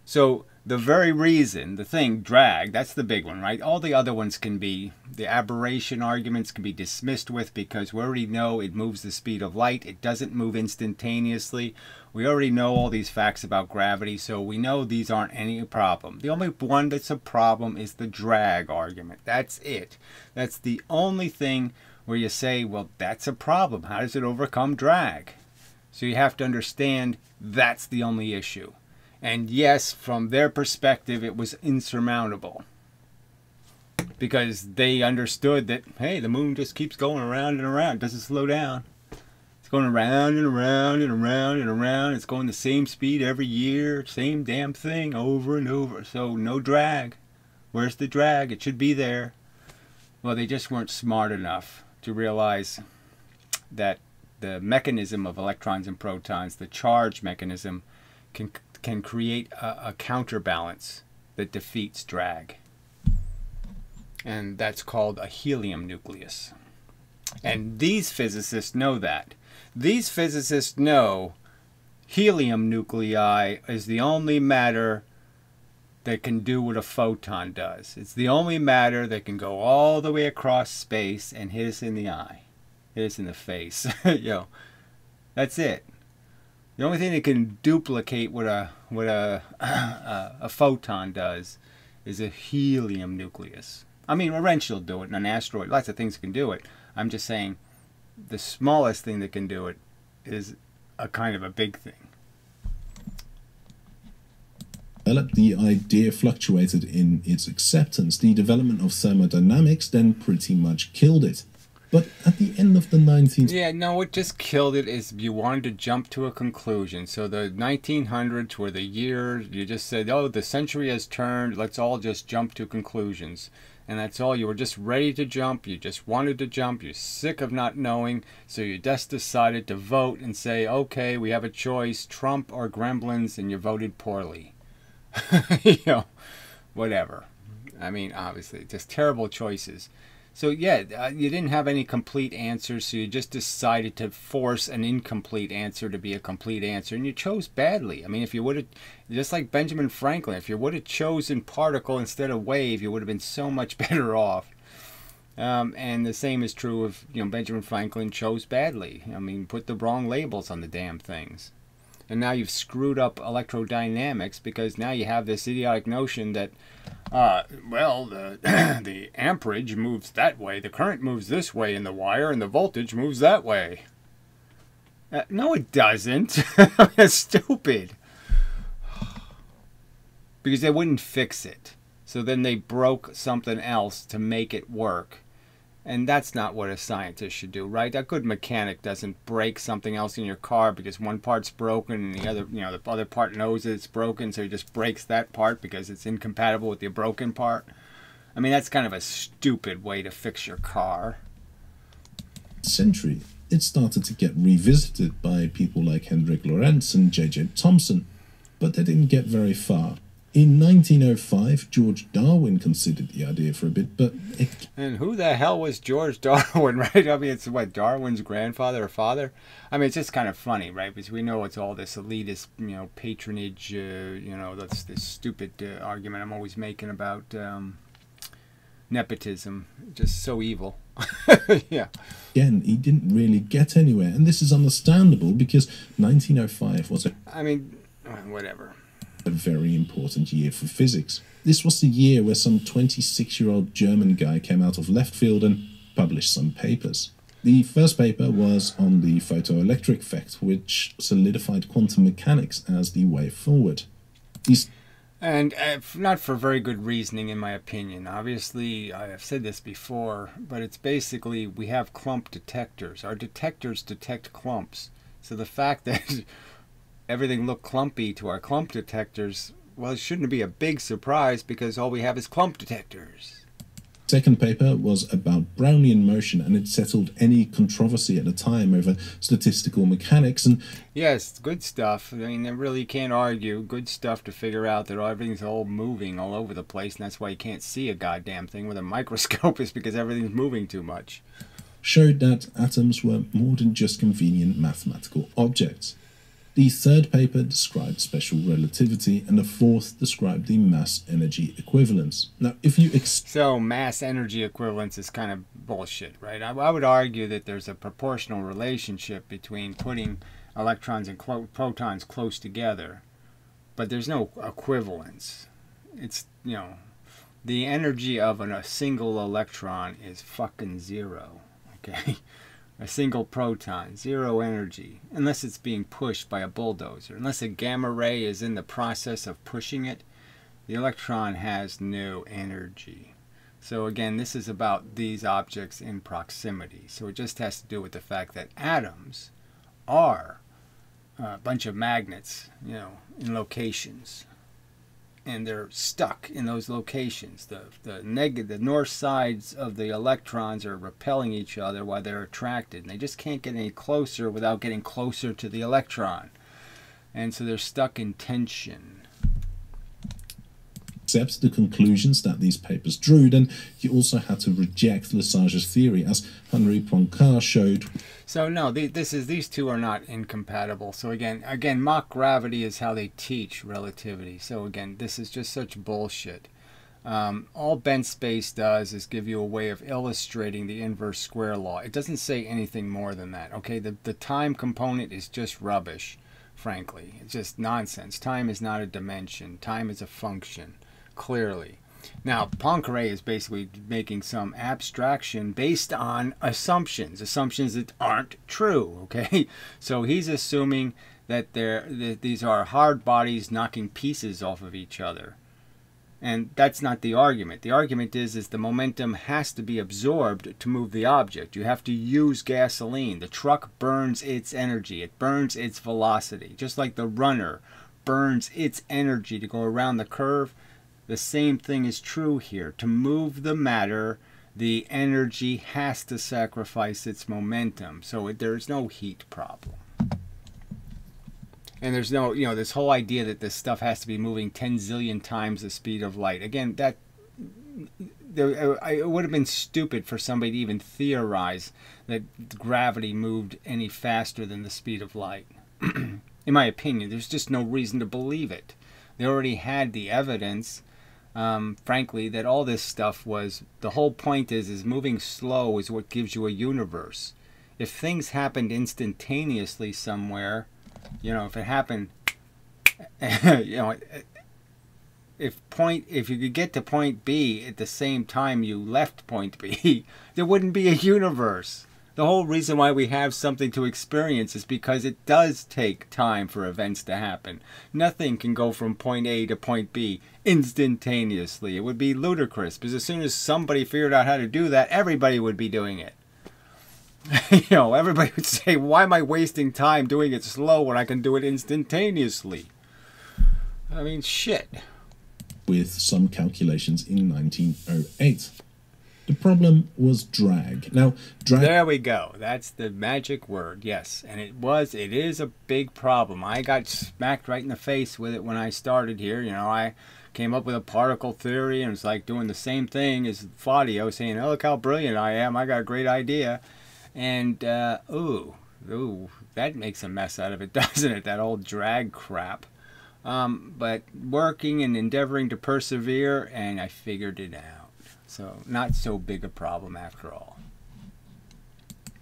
So the very reason, the thing, drag, that's the big one, right? All the other ones can be, the aberration arguments can be dismissed with because we already know it moves the speed of light. It doesn't move instantaneously. We already know all these facts about gravity, so we know these aren't any problem. The only one that's a problem is the drag argument. That's it. That's the only thing where you say, well, that's a problem. How does it overcome drag? So you have to understand that's the only issue. And yes, from their perspective, it was insurmountable. Because they understood that, hey, the moon just keeps going around and around. It doesn't slow down. It's going around and around and around and around. It's going the same speed every year. Same damn thing over and over. So no drag. Where's the drag? It should be there. Well, they just weren't smart enough to realize that the mechanism of electrons and protons, the charge mechanism, can create a counterbalance that defeats drag. And that's called a helium nucleus. And these physicists know that. These physicists know helium nuclei is the only matter that can do what a photon does. It's the only matter that can go all the way across space and hit us in the eye, hit us in the face. That's it. The only thing that can duplicate what a photon does is a helium nucleus. I mean, a wrench will do it, and an asteroid, lots of things can do it. I'm just saying the smallest thing that can do it is a kind of a big thing. The idea fluctuated in its acceptance. The development of thermodynamics then pretty much killed it. But at the end of the 19th... Yeah, no, what just killed it is you wanted to jump to a conclusion. So the 1900s were the years you just said, oh, the century has turned, let's all just jump to conclusions. And that's all. You were just ready to jump. You just wanted to jump. You're sick of not knowing. So you just decided to vote and say, okay, we have a choice, Trump or Gremlins, and you voted poorly. Whatever. I mean, obviously, just terrible choices. So yeah, you didn't have any complete answers, so you just decided to force an incomplete answer to be a complete answer, and you chose badly. I mean, if you would have, just like Benjamin Franklin, if you would have chosen particle instead of wave, you would have been so much better off. And the same is true of, Benjamin Franklin chose badly. I mean, put the wrong labels on the damn things. And now you've screwed up electrodynamics because now you have this idiotic notion that, the amperage moves that way, the current moves this way in the wire, and the voltage moves that way. No, it doesn't. That's stupid. Because they wouldn't fix it. So then they broke something else to make it work. And that's not what a scientist should do, right? A good mechanic doesn't break something else in your car because one part's broken and the other part knows that it's broken, so he just breaks that part because it's incompatible with the broken part. I mean, that's kind of a stupid way to fix your car. Century, it started to get revisited by people like Hendrik Lorentz and J.J. Thomson, but they didn't get very far. In 1905, George Darwin considered the idea for a bit, but it... And who the hell was George Darwin, right? I mean, it's what, Darwin's grandfather or father? I mean, it's just kind of funny, right? Because we know it's all this elitist, patronage, that's this stupid argument I'm always making about nepotism. Just so evil. Yeah. Again, he didn't really get anywhere, and this is understandable because 1905 was whatever. A very important year for physics. This was the year where some 26-year-old German guy came out of left field and published some papers. The first paper was on the photoelectric effect, which solidified quantum mechanics as the way forward. And not for very good reasoning, in my opinion. Obviously, I have said this before, but it's basically we have clump detectors. Our detectors detect clumps. So the fact that everything looked clumpy to our clump detectors, well, it shouldn't be a big surprise because all we have is clump detectors. Second paper was about Brownian motion, and it settled any controversy at the time over statistical mechanics. And yes, good stuff. I mean, they really can't argue. Good stuff to figure out that everything's all moving all over the place, and that's why you can't see a goddamn thing with a microscope, is because everything's moving too much. Showed that atoms were more than just convenient mathematical objects. The third paper described special relativity, and the fourth described the mass-energy equivalence. Now, if you... So, mass-energy equivalence is kind of bullshit, right? I would argue that there's a proportional relationship between putting electrons and protons close together, but there's no equivalence. It's, the energy of a single electron is fucking zero, okay? A single proton, zero energy, unless it's being pushed by a bulldozer. Unless a gamma ray is in the process of pushing it, the electron has no energy. So again, this is about these objects in proximity. So it just has to do with the fact that atoms are a bunch of magnets, in locations. and they're stuck in those locations. The north sides of the electrons are repelling each other while they're attracted, and they just can't get any closer without getting closer to the electron. And so they're stuck in tension. Accept the conclusions that these papers drew, then you also had to reject Lesage's theory, as Henri Poincaré showed. So no, these two are not incompatible. So again, mock gravity is how they teach relativity. So again, this is just such bullshit. All bent space does is give you a way of illustrating the inverse square law. It doesn't say anything more than that. Okay, the time component is just rubbish, frankly. It's just nonsense. Time is not a dimension. Time is a function, clearly. Now, Poincaré is basically making some abstraction based on assumptions that aren't true, okay? So he's assuming that these are hard bodies knocking pieces off of each other. And that's not the argument. The argument is the momentum has to be absorbed to move the object. You have to use gasoline. The truck burns its energy. It burns its velocity. Just like the runner burns its energy to go around the curve, the same thing is true here. To move the matter, the energy has to sacrifice its momentum. So there's no heat problem. And there's no, this whole idea that this stuff has to be moving 10 zillion times the speed of light. Again, it would have been stupid for somebody to even theorize that gravity moved any faster than the speed of light. In my opinion, there's just no reason to believe it. They already had the evidence. Frankly, that all this stuff was, the whole point is moving slow is what gives you a universe. If things happened instantaneously somewhere, if it happened, if you could get to point B at the same time you left point B, there wouldn't be a universe. The whole reason why we have something to experience is because it does take time for events to happen. Nothing can go from point A to point B instantaneously. It would be ludicrous, because as soon as somebody figured out how to do that, everybody would be doing it. Everybody would say, why am I wasting time doing it slow when I can do it instantaneously? I mean, shit. With some calculations in 1908. The problem was drag. Now, drag... There we go. That's the magic word, yes. And it is a big problem. I got smacked right in the face with it when I started here. I came up with a particle theory and it was like doing the same thing as Faudio, saying, oh, look how brilliant I am. I got a great idea. And, ooh, that makes a mess out of it, doesn't it? That old drag crap. But working and endeavoring to persevere, and I figured it out. So, not so big a problem after all.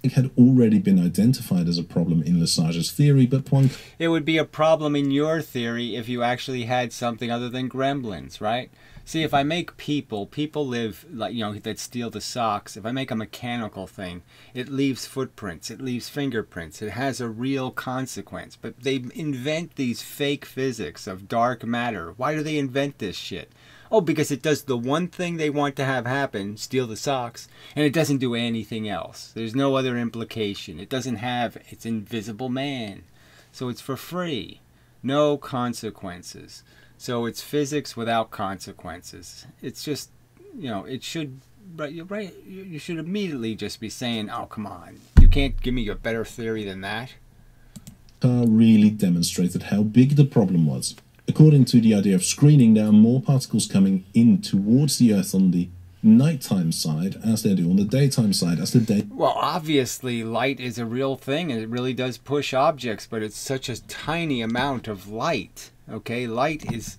It had already been identified as a problem in Lesage's theory, but Poincaré... It would be a problem in your theory if you actually had something other than gremlins, right? See, if I make people live, like, that steal the socks. If I make a mechanical thing, it leaves footprints, it leaves fingerprints, it has a real consequence. But they invent these fake physics of dark matter. Why do they invent this shit? Oh, because it does the one thing they want to have happen, steal the socks, and it doesn't do anything else. There's no other implication. It doesn't have, it's Invisible Man. So it's for free. No consequences. So it's physics without consequences. It's just, it should, right, you should immediately just be saying, oh, come on. You can't give me a better theory than that. Really demonstrated how big the problem was. According to the idea of screening, there are more particles coming in towards the Earth on the nighttime side as they do on the daytime side. Well, obviously, light is a real thing, and it really does push objects, but it's such a tiny amount of light. Okay, light is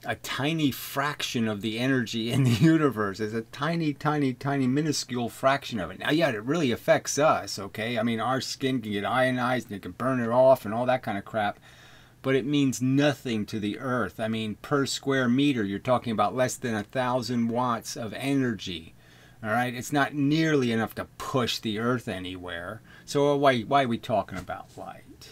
a tiny fraction of the energy in the universe. It's a tiny, tiny, tiny, minuscule fraction of it. Now, yeah, it really affects us, okay? I mean, our skin can get ionized, and it can burn it off, and all that kind of crap. But it means nothing to the Earth. I mean, per square meter, you're talking about less than 1,000 watts of energy. All right? It's not nearly enough to push the Earth anywhere. So why are we talking about light?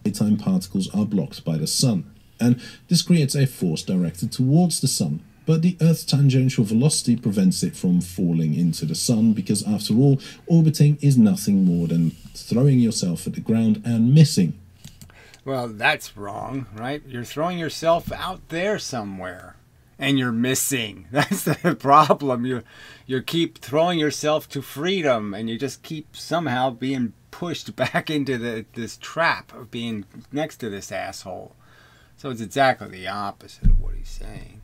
Daytime particles are blocked by the sun, and this creates a force directed towards the sun. But the Earth's tangential velocity prevents it from falling into the sun, because after all, orbiting is nothing more than throwing yourself at the ground and missing. Well, that's wrong, right? You're throwing yourself out there somewhere and you're missing. That's the problem. You keep throwing yourself to freedom and you just keep somehow being pushed back into this trap of being next to this asshole. So it's exactly the opposite of what he's saying.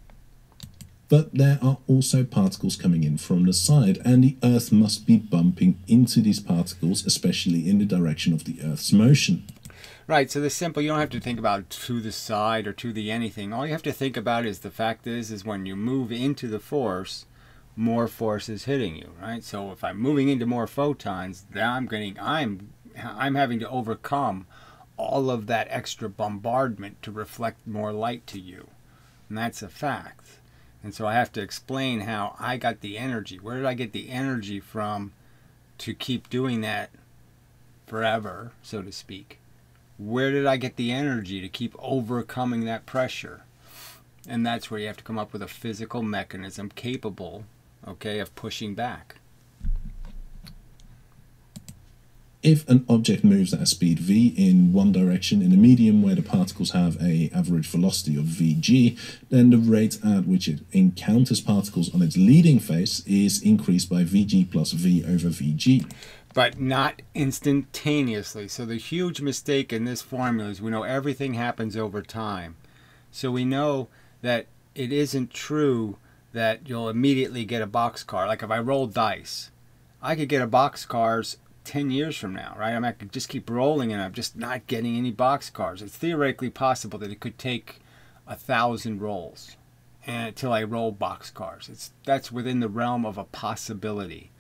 But there are also particles coming in from the side, and the Earth must be bumping into these particles, especially in the direction of the Earth's motion. Right, so the simple, you don't have to think about to the side or to the anything. All you have to think about is the fact is when you move into the force, more force is hitting you, right? So if I'm moving into more photons, then I'm having to overcome all of that extra bombardment to reflect more light to you. And that's a fact. And so I have to explain how I got the energy. Where did I get the energy from to keep doing that forever, so to speak? Where did I get the energy to keep overcoming that pressure? And that's where you have to come up with a physical mechanism capable, okay, of pushing back. If an object moves at a speed v in one direction in a medium where the particles have an average velocity of vg, then the rate at which it encounters particles on its leading face is increased by vg plus v over vg. But not instantaneously. So the huge mistake in this formula is we know everything happens over time. So we know that it isn't true that you'll immediately get a boxcar. Like if I roll dice, I could get a boxcars 10 years from now, right? I could just keep rolling and I'm just not getting any boxcars. It's theoretically possible that it could take 1,000 rolls until I roll boxcars. That's within the realm of a possibility.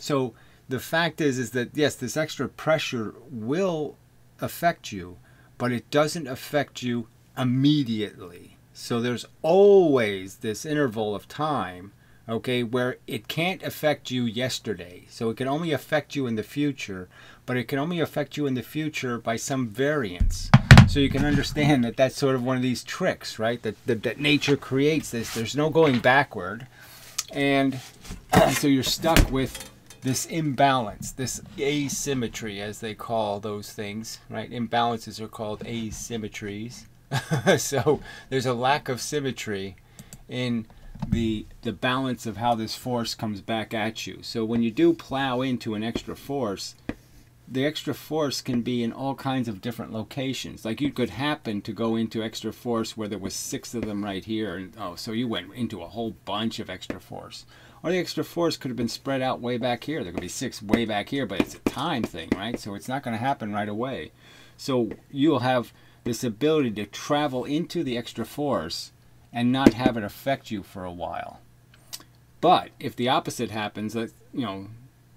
So the fact is that yes, this extra pressure will affect you, but it doesn't affect you immediately. So there's always this interval of time, okay, where it can't affect you yesterday. So it can only affect you in the future, but it can only affect you in the future by some variance. So you can understand that that's sort of one of these tricks, right? That nature creates this. There's no going backward. And so you're stuck with this imbalance, this asymmetry, as they call those things, right? Imbalances are called asymmetries. So there's a lack of symmetry in the balance of how this force comes back at you. So when you do plow into an extra force, the extra force can be in all kinds of different locations. Like you could happen to go into extra force where there was 6 of them right here, and so you went into a whole bunch of extra force. Or the extra force could have been spread out way back here. There could be 6 way back here, but it's a time thing, right? So it's not going to happen right away. So you'll have this ability to travel into the extra force and not have it affect you for a while. But if the opposite happens, that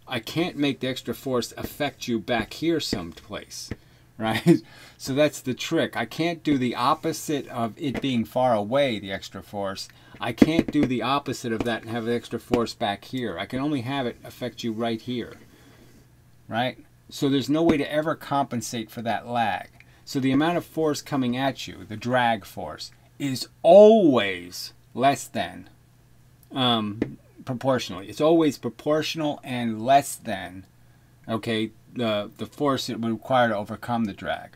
I can't make the extra force affect you back here someplace, right? So that's the trick. I can't do the opposite of it being far away, the extra force. I can't do the opposite of that and have the extra force back here. I can only have it affect you right here, right? So there's no way to ever compensate for that lag. So the amount of force coming at you, the drag force, is always less than proportionally. It's always proportional and less than, okay, the force it would require to overcome the drag.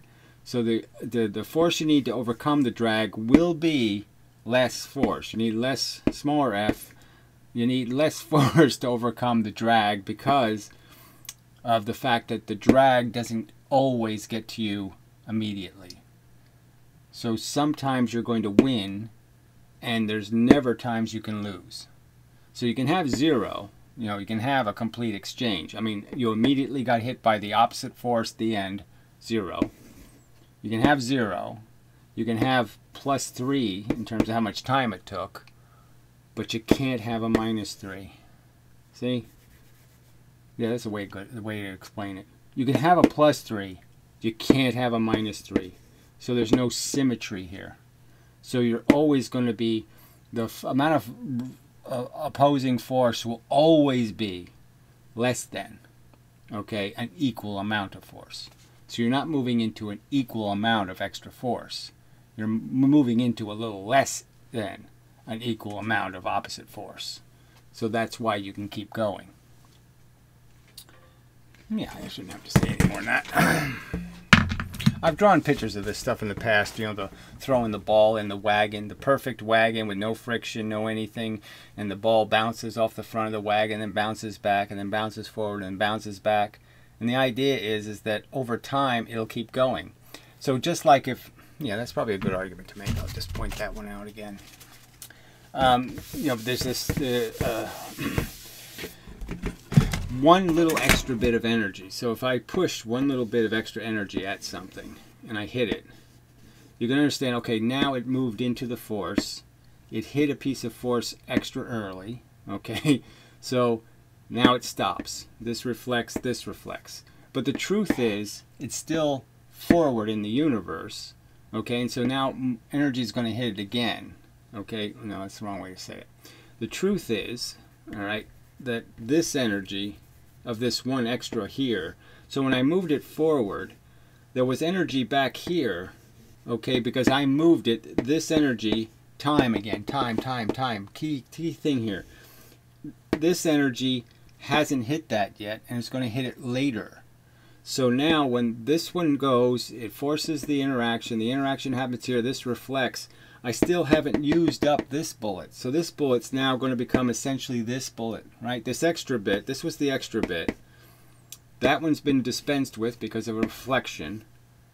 So the force you need to overcome the drag will be less force. You need less, smaller f. You need less force to overcome the drag because of the fact that the drag doesn't always get to you immediately. So sometimes you're going to win, and there's never times you can lose. So you can have 0, you can have a complete exchange. I mean, you immediately got hit by the opposite force at the end, 0. You can have 0. You can have +3 in terms of how much time it took, but you can't have a -3. See? Yeah, that's the way to explain it. You can have a +3. You can't have a -3. So there's no symmetry here. So you're always going to be, the amount of opposing force will always be less than, okay, an equal amount of force. So you're not moving into an equal amount of extra force. You're moving into a little less than an equal amount of opposite force. So that's why you can keep going. Yeah, I shouldn't have to say any more than that. I've drawn pictures of this stuff in the past, you know, the throwing the ball in the wagon, the perfect wagon with no friction, no anything, and the ball bounces off the front of the wagon, then bounces back, and then bounces forward, and bounces back. And the idea is that over time, it'll keep going. So just like if, yeah, that's probably a good argument to make. I'll just point that one out again. You know, there's this one little extra bit of energy. So if I push one little bit of extra energy at something and I hit it, you can understand, okay, now it moved into the force. It hit a piece of force extra early, okay? So now it stops. This reflects, this reflects. But the truth is, it's still forward in the universe, okay? And so now energy is going to hit it again, okay? No, that's the wrong way to say it. The truth is, all right, that this energy of this one extra here, so when I moved it forward, there was energy back here, okay, because I moved it, this energy, time again, time, key thing here. This energy hasn't hit that yet, and it's going to hit it later. So now when this one goes, it forces the interaction happens here, this reflects. I still haven't used up this bullet. So this bullet's now going to become essentially this bullet, right? This extra bit, this was the extra bit. That one's been dispensed with because of a reflection.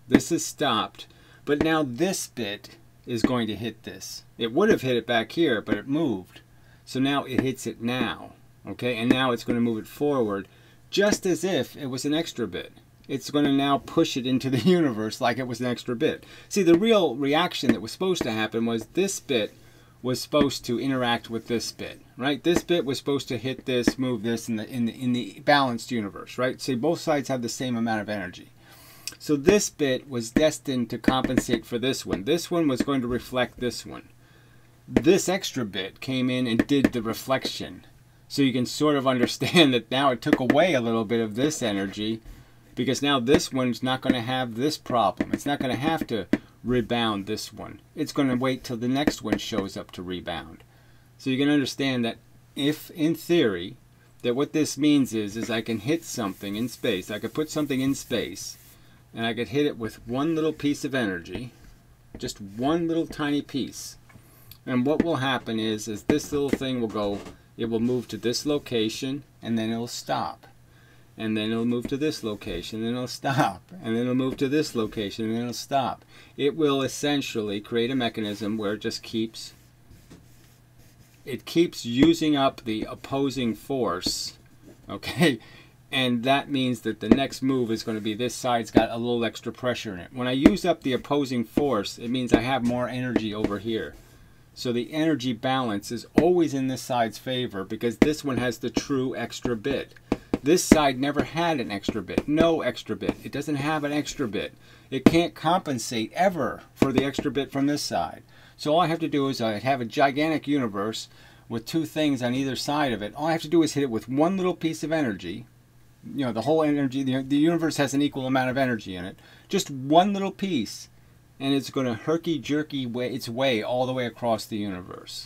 This is stopped. But now this bit is going to hit this. It would have hit it back here, but it moved. So now it hits it now, okay? And now it's going to move it forward just as if it was an extra bit. It's going to now push it into the universe like it was an extra bit. See, the real reaction that was supposed to happen was this bit was supposed to interact with this bit, right? This bit was supposed to hit this, move this in the balanced universe, right? See, both sides have the same amount of energy. So this bit was destined to compensate for this one. This one was going to reflect this one. This extra bit came in and did the reflection. So you can sort of understand that now it took away a little bit of this energy, because now this one's not going to have this problem. It's not going to have to rebound this one. It's going to wait till the next one shows up to rebound. So you can understand that if, in theory, that what this means is I can hit something in space. I could put something in space, and I could hit it with one little piece of energy, just one little tiny piece. And what will happen is this little thing will go, it will move to this location, and then it'll stop. And then it'll move to this location, and then it'll stop. And then it'll move to this location, and then it'll stop. It will essentially create a mechanism where it just keeps using up the opposing force, okay? And that means that the next move is going to be this side's got a little extra pressure in it. When I use up the opposing force, it means I have more energy over here. So the energy balance is always in this side's favor because this one has the true extra bit. This side never had an extra bit, no extra bit. It doesn't have an extra bit. It can't compensate ever for the extra bit from this side. So all I have to do is I have a gigantic universe with two things on either side of it. All I have to do is hit it with one little piece of energy. You know, the whole energy, the universe has an equal amount of energy in it. Just one little piece, and it's going to herky-jerky its way all the way across the universe.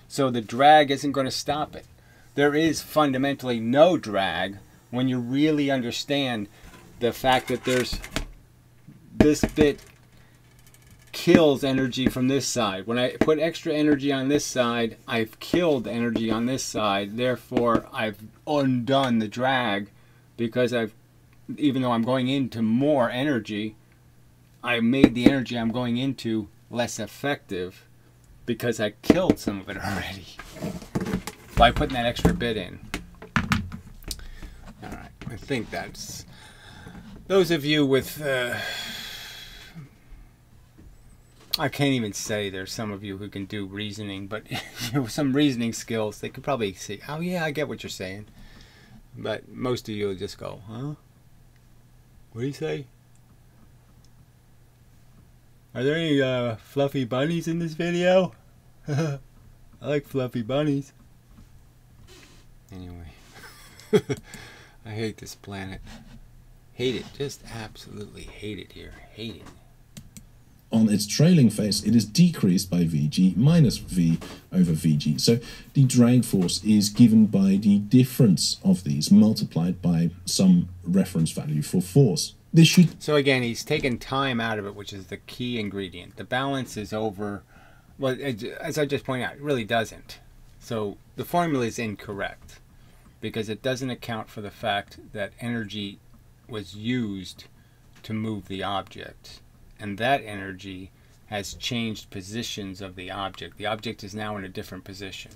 So the drag isn't going to stop it. There is fundamentally no drag when you really understand the fact that there's this bit kills energy from this side. When I put extra energy on this side, I've killed energy on this side. Therefore, I've undone the drag because even though I'm going into more energy, I made the energy I'm going into less effective because I killed some of it already by putting that extra bit in. All right, I think that's those of you with I can't even say there's some of you who can do reasoning, but some reasoning skills, they could probably see, oh yeah, I get what you're saying. But most of you will just go, huh? What do you say? Are there any fluffy bunnies in this video? I like fluffy bunnies. Anyway, I hate this planet. Hate it. Just absolutely hate it here. Hate it. on its trailing phase, it is decreased by Vg minus V over Vg. So the drag force is given by the difference of these multiplied by some reference value for force. This should... So again, he's taken time out of it, which is the key ingredient. The balance is over, well, as I just pointed out, it really doesn't. So the formula is incorrect because it doesn't account for the fact that energy was used to move the object. And that energy has changed positions of the object. The object is now in a different position.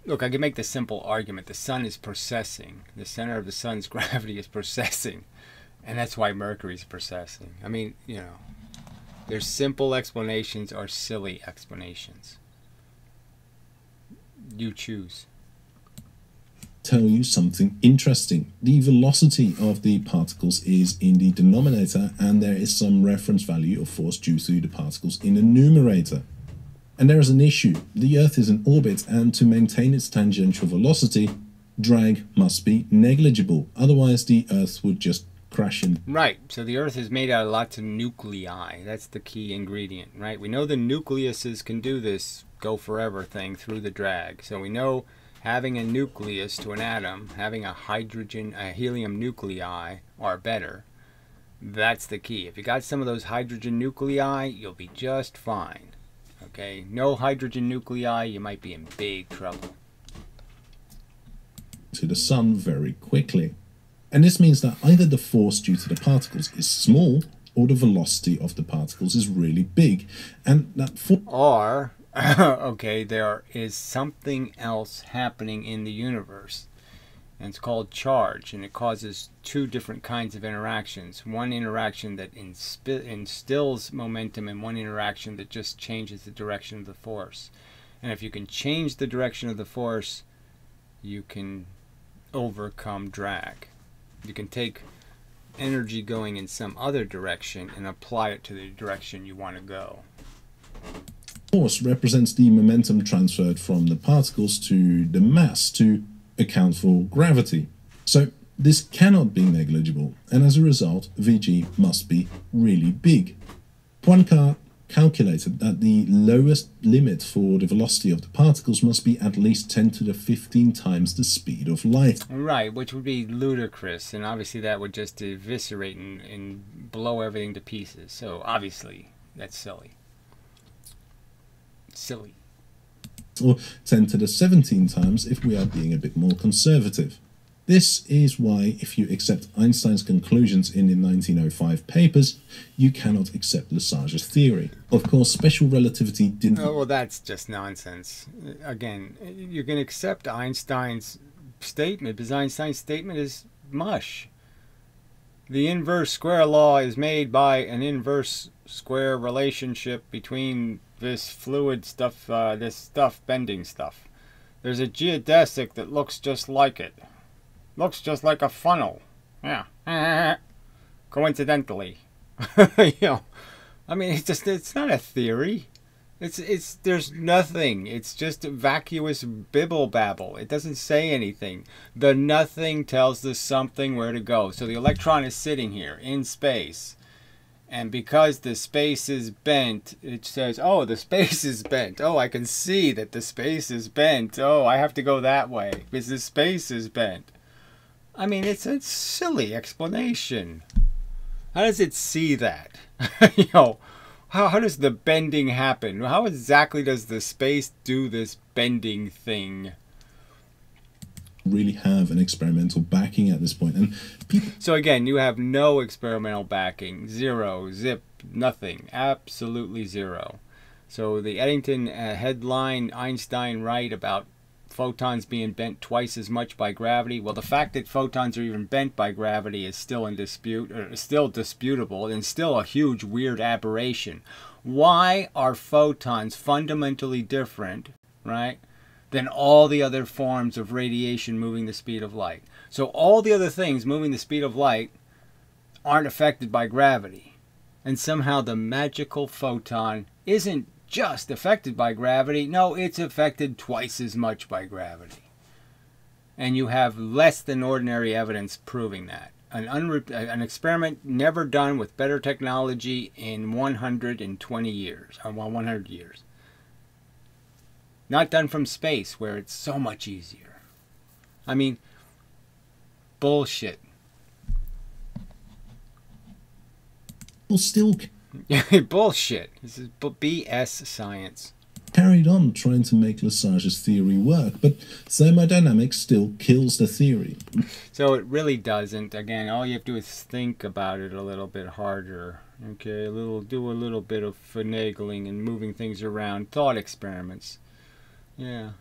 Look, I can make the simple argument. The sun is precessing. The center of the sun's gravity is precessing. And that's why Mercury is precessing. I mean, you know, there's simple explanations or silly explanations. You choose. Tell you something interesting. The velocity of the particles is in the denominator, and there is some reference value of force due to the particles in the numerator. And there is an issue. The Earth is in orbit, and to maintain its tangential velocity, drag must be negligible. Otherwise, the Earth would just crash in. Right. So the Earth is made out of lots of nuclei. That's the key ingredient, right? We know the nucleuses can do this go forever thing through the drag. So we know having a nucleus to an atom, having a helium nuclei are better. That's the key. If you got some of those hydrogen nuclei, you'll be just fine. Okay? No hydrogen nuclei, you might be in big trouble. To the sun very quickly. And this means that either the force due to the particles is small, or the velocity of the particles is really big. And that or okay, there is something else happening in the universe, and it's called charge, and it causes two different kinds of interactions. One interaction that instills momentum, and one interaction that just changes the direction of the force. And if you can change the direction of the force, you can overcome drag. You can take energy going in some other direction and apply it to the direction you want to go. Force represents the momentum transferred from the particles to the mass to account for gravity. So this cannot be negligible, and as a result, Vg must be really big. Poincaré calculated that the lowest limit for the velocity of the particles must be at least 10 to the 15 times the speed of light. Right, which would be ludicrous, and obviously that would just eviscerate and blow everything to pieces. So obviously, that's silly. Silly. Or 10 to the 17 times if we are being a bit more conservative. This is why, if you accept Einstein's conclusions in the 1905 papers, you cannot accept Lesage's theory. Of course, special relativity didn't... Oh, well, that's just nonsense. Again, you can accept Einstein's statement, because Einstein's statement is mush. The inverse square law is made by an inverse square relationship between this fluid stuff, this stuff, bending stuff. There's a geodesic that looks just like it. Looks just like a funnel. Yeah. Coincidentally. You know, I mean, it's not a theory. There's nothing. It's just vacuous bibble babble. It doesn't say anything. The nothing tells the something where to go. So the electron is sitting here in space. And because the space is bent, it says, oh, the space is bent. Oh, I can see that the space is bent. Oh, I have to go that way because the space is bent. I mean, it's a silly explanation. How does it see that? You know, how does the bending happen? How exactly does the space do this bending thing? Really have an experimental backing at this point, and so again, you have no experimental backing, zero, zip, nothing, absolutely zero. So the Eddington headline, Einstein right about photons being bent twice as much by gravity. Well, the fact that photons are even bent by gravity is still in dispute, or still disputable, and still a huge weird aberration. Why are photons fundamentally different, right, than all the other forms of radiation moving the speed of light? So all the other things moving the speed of light aren't affected by gravity. And somehow the magical photon isn't just affected by gravity. No, it's affected twice as much by gravity. And you have less than ordinary evidence proving that. an experiment never done with better technology in 120 years, or 100 years. Not done from space, where it's so much easier. I mean, bullshit. Well, still bullshit. This is BS science. Carried on trying to make Lesage's theory work, but thermodynamics still kills the theory. So it really doesn't. Again, all you have to do is think about it a little bit harder. Okay, do a little bit of finagling and moving things around. Thought experiments. Yeah.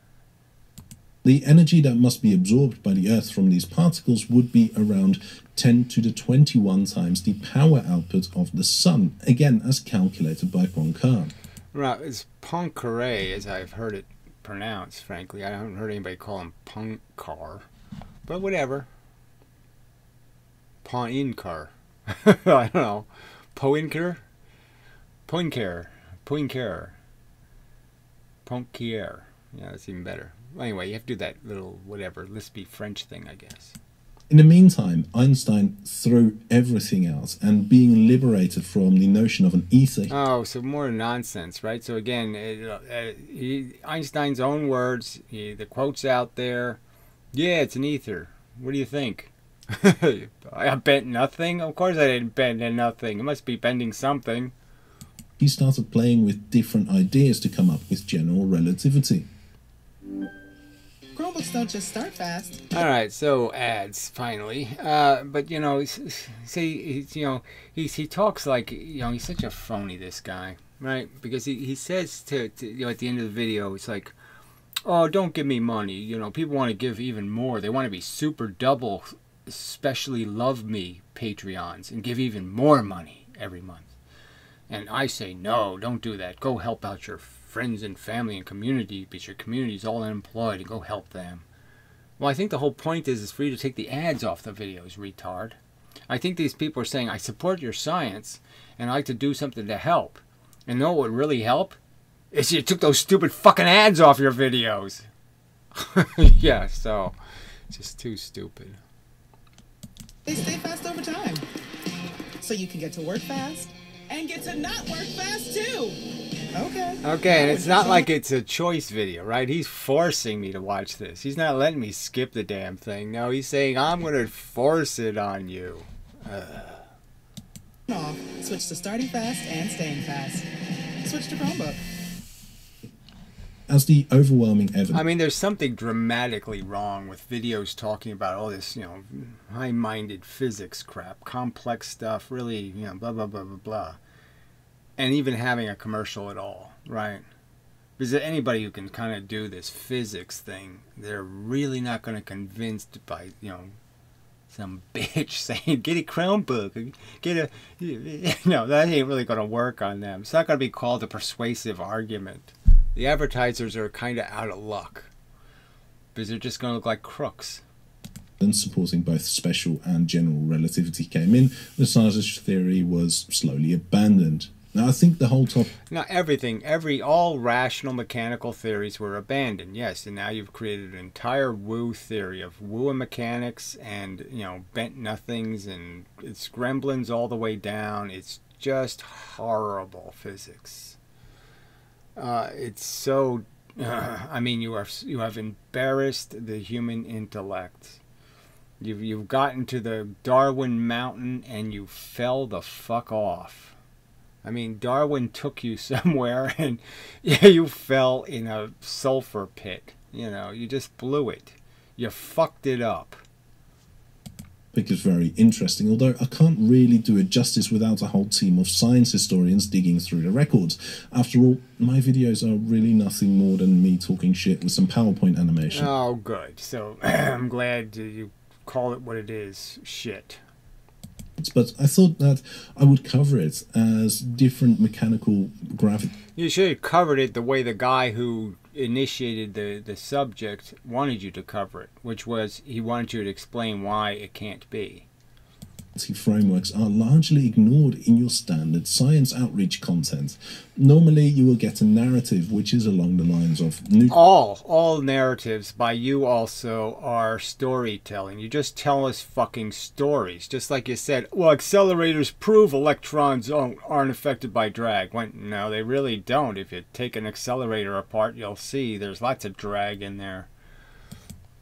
The energy that must be absorbed by the Earth from these particles would be around 10 to the 21 times the power output of the Sun, again as calculated by Poincare. Right, it's Poincare, as I've heard it pronounced, frankly. I haven't heard anybody call him Poincare. But whatever. Poincare. I don't know. Poincare? Poincare. Poincare. Poincare. Yeah, that's even better. Anyway, you have to do that little, whatever, lispy French thing, I guess. In the meantime, Einstein threw everything out and being liberated from the notion of an ether. Oh, so more nonsense, right? So again, Einstein's own words, the quote's out there. Yeah, it's an ether. What do you think? I bent nothing? Of course I didn't bend nothing. It must be bending something. He started playing with different ideas to come up with general relativity. Chromebooks don't just start fast. All right, so ads finally. But you know, see, he talks like he's such a phony. This guy, right? Because he says to at the end of the video, it's like, oh, don't give me money. People want to give even more. They want to be super double, especially love me Patreons and give even more money every month. And I say no, don't do that. Go help out your friends and family and community, because your community's all unemployed, and go help them. Well, I think the whole point is for you to take the ads off the videos, retard. I think these people are saying, I support your science, and I like to do something to help. And know what would really help? Is you took those stupid fucking ads off your videos. Yeah, so, just too stupid. They stay fast over time. So you can get to work fast, and get to not work fast too. Okay. Okay, and it's not like it's a choice video, right? He's forcing me to watch this. He's not letting me skip the damn thing. No, he's saying, I'm going to force it on you. Off. Switch to starting fast and staying fast. Switch to Chromebook. As the overwhelming evidence... I mean, there's something dramatically wrong with videos talking about all this, high-minded physics crap, complex stuff, really, blah, blah, blah, blah, blah. And even having a commercial at all, right? Because anybody who can kind of do this physics thing, they're really not going to convinced by, some bitch saying, get a Chromebook, no, that ain't really going to work on them. It's not going to be called a persuasive argument. The advertisers are kind of out of luck, because they're just going to look like crooks. Supporting both special and general relativity came in, Lesage's theory was slowly abandoned. Now, I think the whole topic... Now, all rational mechanical theories were abandoned, yes, and now you've created an entire woo theory of woo mechanics and, bent nothings, and it's gremlins all the way down. It's just horrible physics. It's so... I mean, you have embarrassed the human intellect. You've gotten to the Darwin mountain and you fell the fuck off. I mean, Darwin took you somewhere and you fell in a sulfur pit. You just blew it. You fucked it up. Is very interesting, although I can't really do it justice without a whole team of science historians digging through the records. After all, my videos are really nothing more than me talking shit with some PowerPoint animation. Oh, good. So I'm glad you call it what it is, shit. But I thought that I would cover it as different mechanical gravity. You should have covered it the way the guy who initiated the subject wanted you to cover it, which was he wanted you to explain why it can't be. frameworks are largely ignored in your standard science outreach content. Normally you will get a narrative which is along the lines of all narratives by you also are storytelling. You just tell us fucking stories. Just like you said, well, accelerators prove electrons aren't affected by drag. Well, no, they really don't. If you take an accelerator apart, you'll see there's lots of drag in there.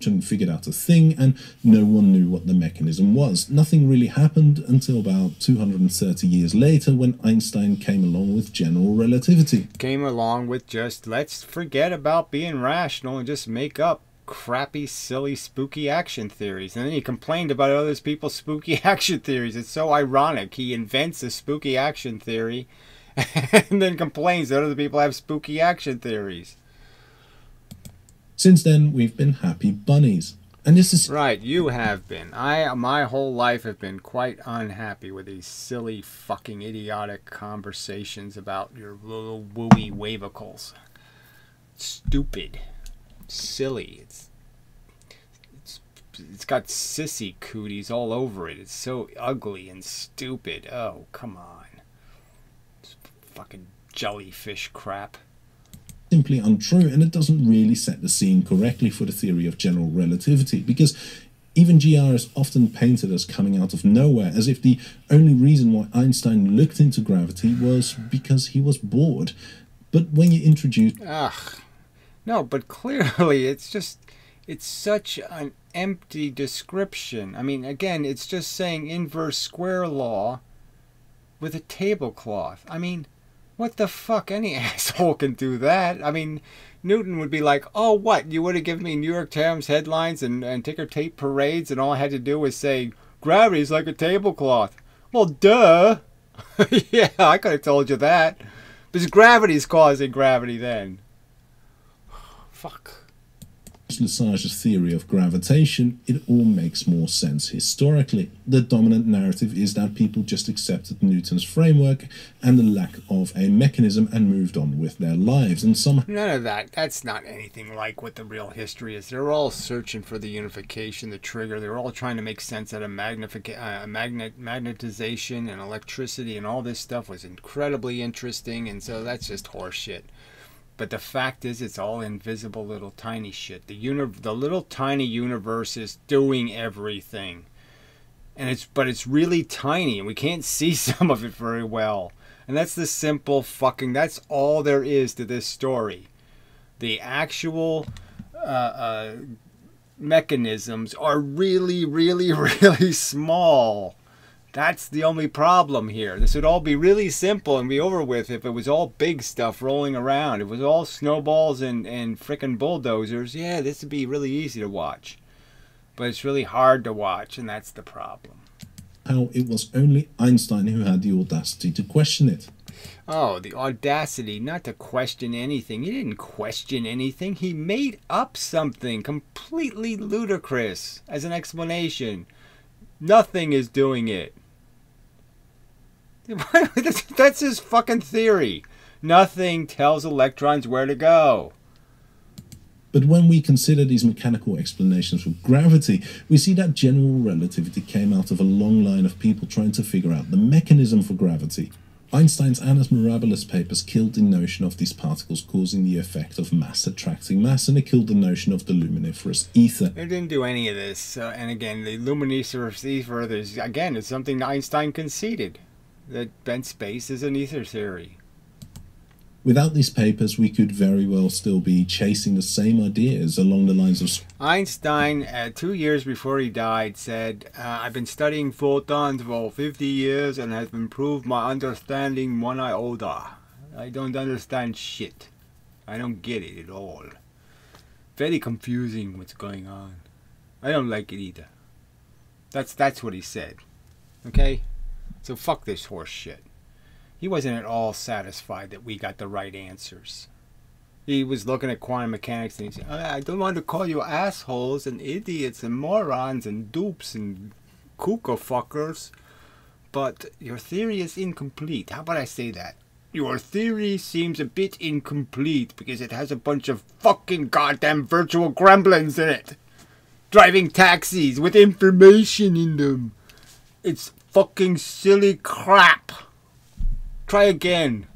And figured out a thing, and no one knew what the mechanism was. Nothing really happened until about 230 years later, when Einstein came along with general relativity. Came along with just, let's forget about being rational and just make up crappy, silly, spooky action theories. And then he complained about other people's spooky action theories. It's so ironic. He invents a spooky action theory and then complains that other people have spooky action theories. Since then, we've been happy bunnies. And this is... Right, you have been. My whole life have been quite unhappy with these silly, fucking idiotic conversations about your little wooey wavicles. Stupid. Silly. It's got sissy cooties all over it. It's so ugly and stupid. Oh, come on. It's fucking jellyfish crap. Simply untrue, and it doesn't really set the scene correctly for the theory of general relativity, because even GR is often painted as coming out of nowhere, as if the only reason why Einstein looked into gravity was because he was bored. But when you introduce... No, but clearly it's such an empty description. I mean, again, it's just saying inverse square law with a tablecloth. I mean... what the fuck? Any asshole can do that. I mean, Newton would be like, oh, what? You would have given me New York Times headlines and ticker tape parades, and all I had to do was say, gravity's like a tablecloth. Well, duh. Yeah, I could have told you that. Because gravity's causing gravity then. Fuck. Lessage's theory of gravitation, it all makes more sense historically. The dominant narrative is that people just accepted Newton's framework and the lack of a mechanism and moved on with their lives. And some... None of that. That's not anything like what the real history is. They're all searching for the unification, the trigger. They're all trying to make sense out of magnetization and electricity, and all this stuff was incredibly interesting, and so that's just horseshit. But the fact is, it's all invisible little tiny shit. The little tiny universe is doing everything. But it's really tiny, and we can't see some of it very well. And that's the simple fucking... that's all there is to this story. The actual mechanisms are really, really, really small. That's the only problem here. This would all be really simple and be over with if it was all big stuff rolling around. If it was all snowballs and frickin' bulldozers, yeah, this would be really easy to watch. But it's really hard to watch, and that's the problem. How it was only Einstein who had the audacity to question it. Oh, the audacity not to question anything. He didn't question anything. He made up something completely ludicrous as an explanation. Nothing is doing it. That's his fucking theory. Nothing tells electrons where to go. But when we consider these mechanical explanations for gravity, we see that general relativity came out of a long line of people trying to figure out the mechanism for gravity. Einstein's Annus Mirabilis papers killed the notion of these particles causing the effect of mass attracting mass, and it killed the notion of the luminiferous ether. It didn't do any of this. And again, the luminiferous ether, is something Einstein conceded. That bent space is an ether theory. Without these papers, we could very well still be chasing the same ideas along the lines of... Einstein, 2 years before he died, said, I've been studying photons for 50 years and have improved my understanding one iota. I don't understand shit. I don't get it at all. Very confusing what's going on. I don't like it either. That's what he said. Okay? So fuck this horse shit. He wasn't at all satisfied that we got the right answers. He was looking at quantum mechanics and he said, I don't want to call you assholes and idiots and morons and dupes and cuckoo fuckers, but your theory is incomplete. How about I say that? Your theory seems a bit incomplete because it has a bunch of fucking goddamn virtual gremlins in it. Driving taxis with information in them. It's fucking silly crap. Try again.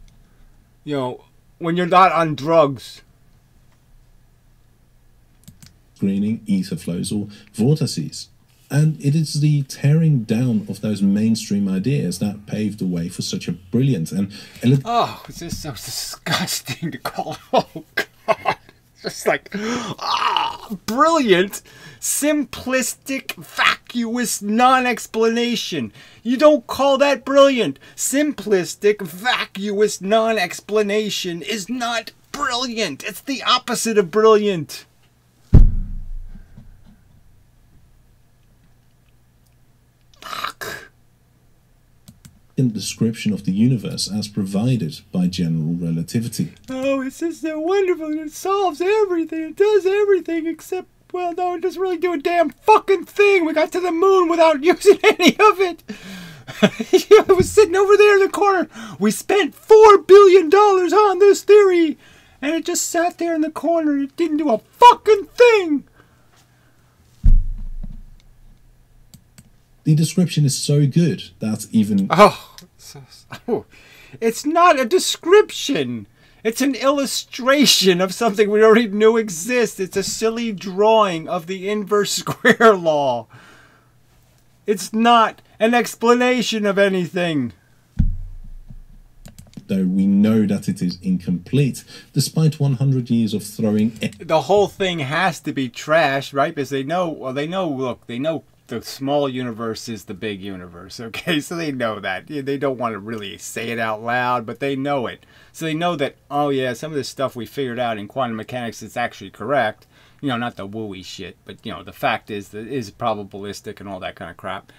You know, when you're not on drugs. Screening ether flows or vortices. And it is the tearing down of those mainstream ideas that paved the way for such a brilliant and oh, it's just so disgusting to call. Oh, God. Just like, brilliant, simplistic, vacuous non-explanation. You don't call that brilliant. Simplistic, vacuous non-explanation is not brilliant. It's the opposite of brilliant. Fuck. in description of the universe as provided by general relativity. Oh, it's just so wonderful. It solves everything. It does everything except, well, no, it doesn't really do a damn fucking thing. We got to the moon without using any of it. It was sitting over there in the corner. We spent $4 billion on this theory, and it just sat there in the corner. It didn't do a fucking thing. The description is so good that even... It's not a description. It's an illustration of something we already knew exists. It's a silly drawing of the inverse square law. It's not an explanation of anything. Though we know that it is incomplete, despite 100 years of throwing... The whole thing has to be trash, right? Because they know, well, they know, look, they know the small universe is the big universe, okay? So they know that. They don't want to really say it out loud, but they know it. So they know that, oh yeah, some of this stuff we figured out in quantum mechanics is actually correct. You know, not the wooey shit, but, you know, the fact is that it is probabilistic and all that kind of crap.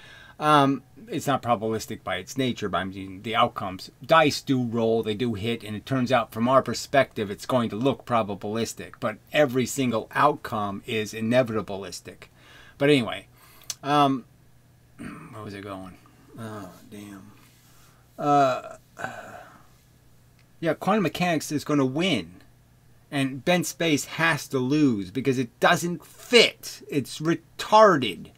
It's not probabilistic by its nature, but I mean, the outcomes. Dice do roll, they do hit, and it turns out from our perspective, it's going to look probabilistic. But every single outcome is inevitabilistic. But anyway, where was it going? Oh, damn. Yeah, quantum mechanics is going to win. And bent space has to lose because it doesn't fit. It's retarded.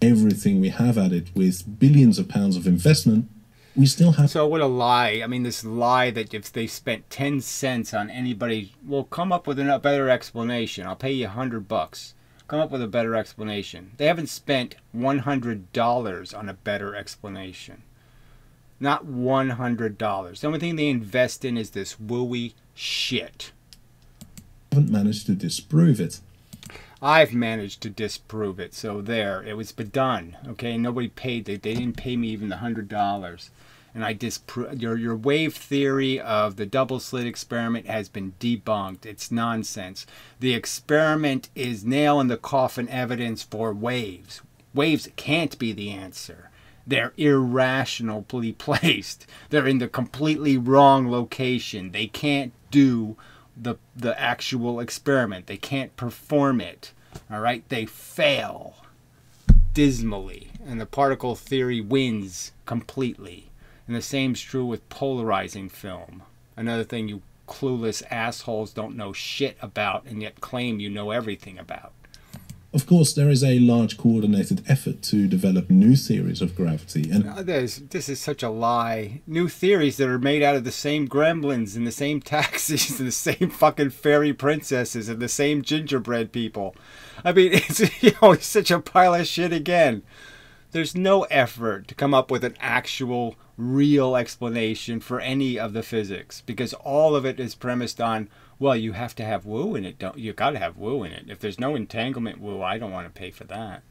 Everything we have at it with billions of pounds of investment, we still have... So what a lie. I mean, this lie that if they spent 10 cents on anybody, well, come up with a better explanation. I'll pay you $100. Come up with a better explanation. They haven't spent $100 on a better explanation. Not $100. The only thing they invest in is this wooey shit. Haven't managed to disprove it. I've managed to disprove it, so there. It was done, okay? Nobody paid. They didn't pay me even the $100. And I disproved your wave theory of the double slit experiment has been debunked. It's nonsense. The experiment is nail in the coffin evidence for waves. Waves can't be the answer. They're irrationally placed. They're in the completely wrong location. They can't do the actual experiment. They can't perform it. All right? They fail dismally. And the particle theory wins completely. And the same's true with polarizing film. Another thing you clueless assholes don't know shit about and yet claim you know everything about. Of course, there is a large coordinated effort to develop new theories of gravity. And this is such a lie. New theories that are made out of the same gremlins and the same taxis and the same fucking fairy princesses and the same gingerbread people. I mean, it's, you know, it's such a pile of shit again. There's no effort to come up with an actual, real explanation for any of the physics because all of it is premised on, well, you have to have woo in it, don't you? Got to have woo in it. If there's no entanglement woo, I don't want to pay for that.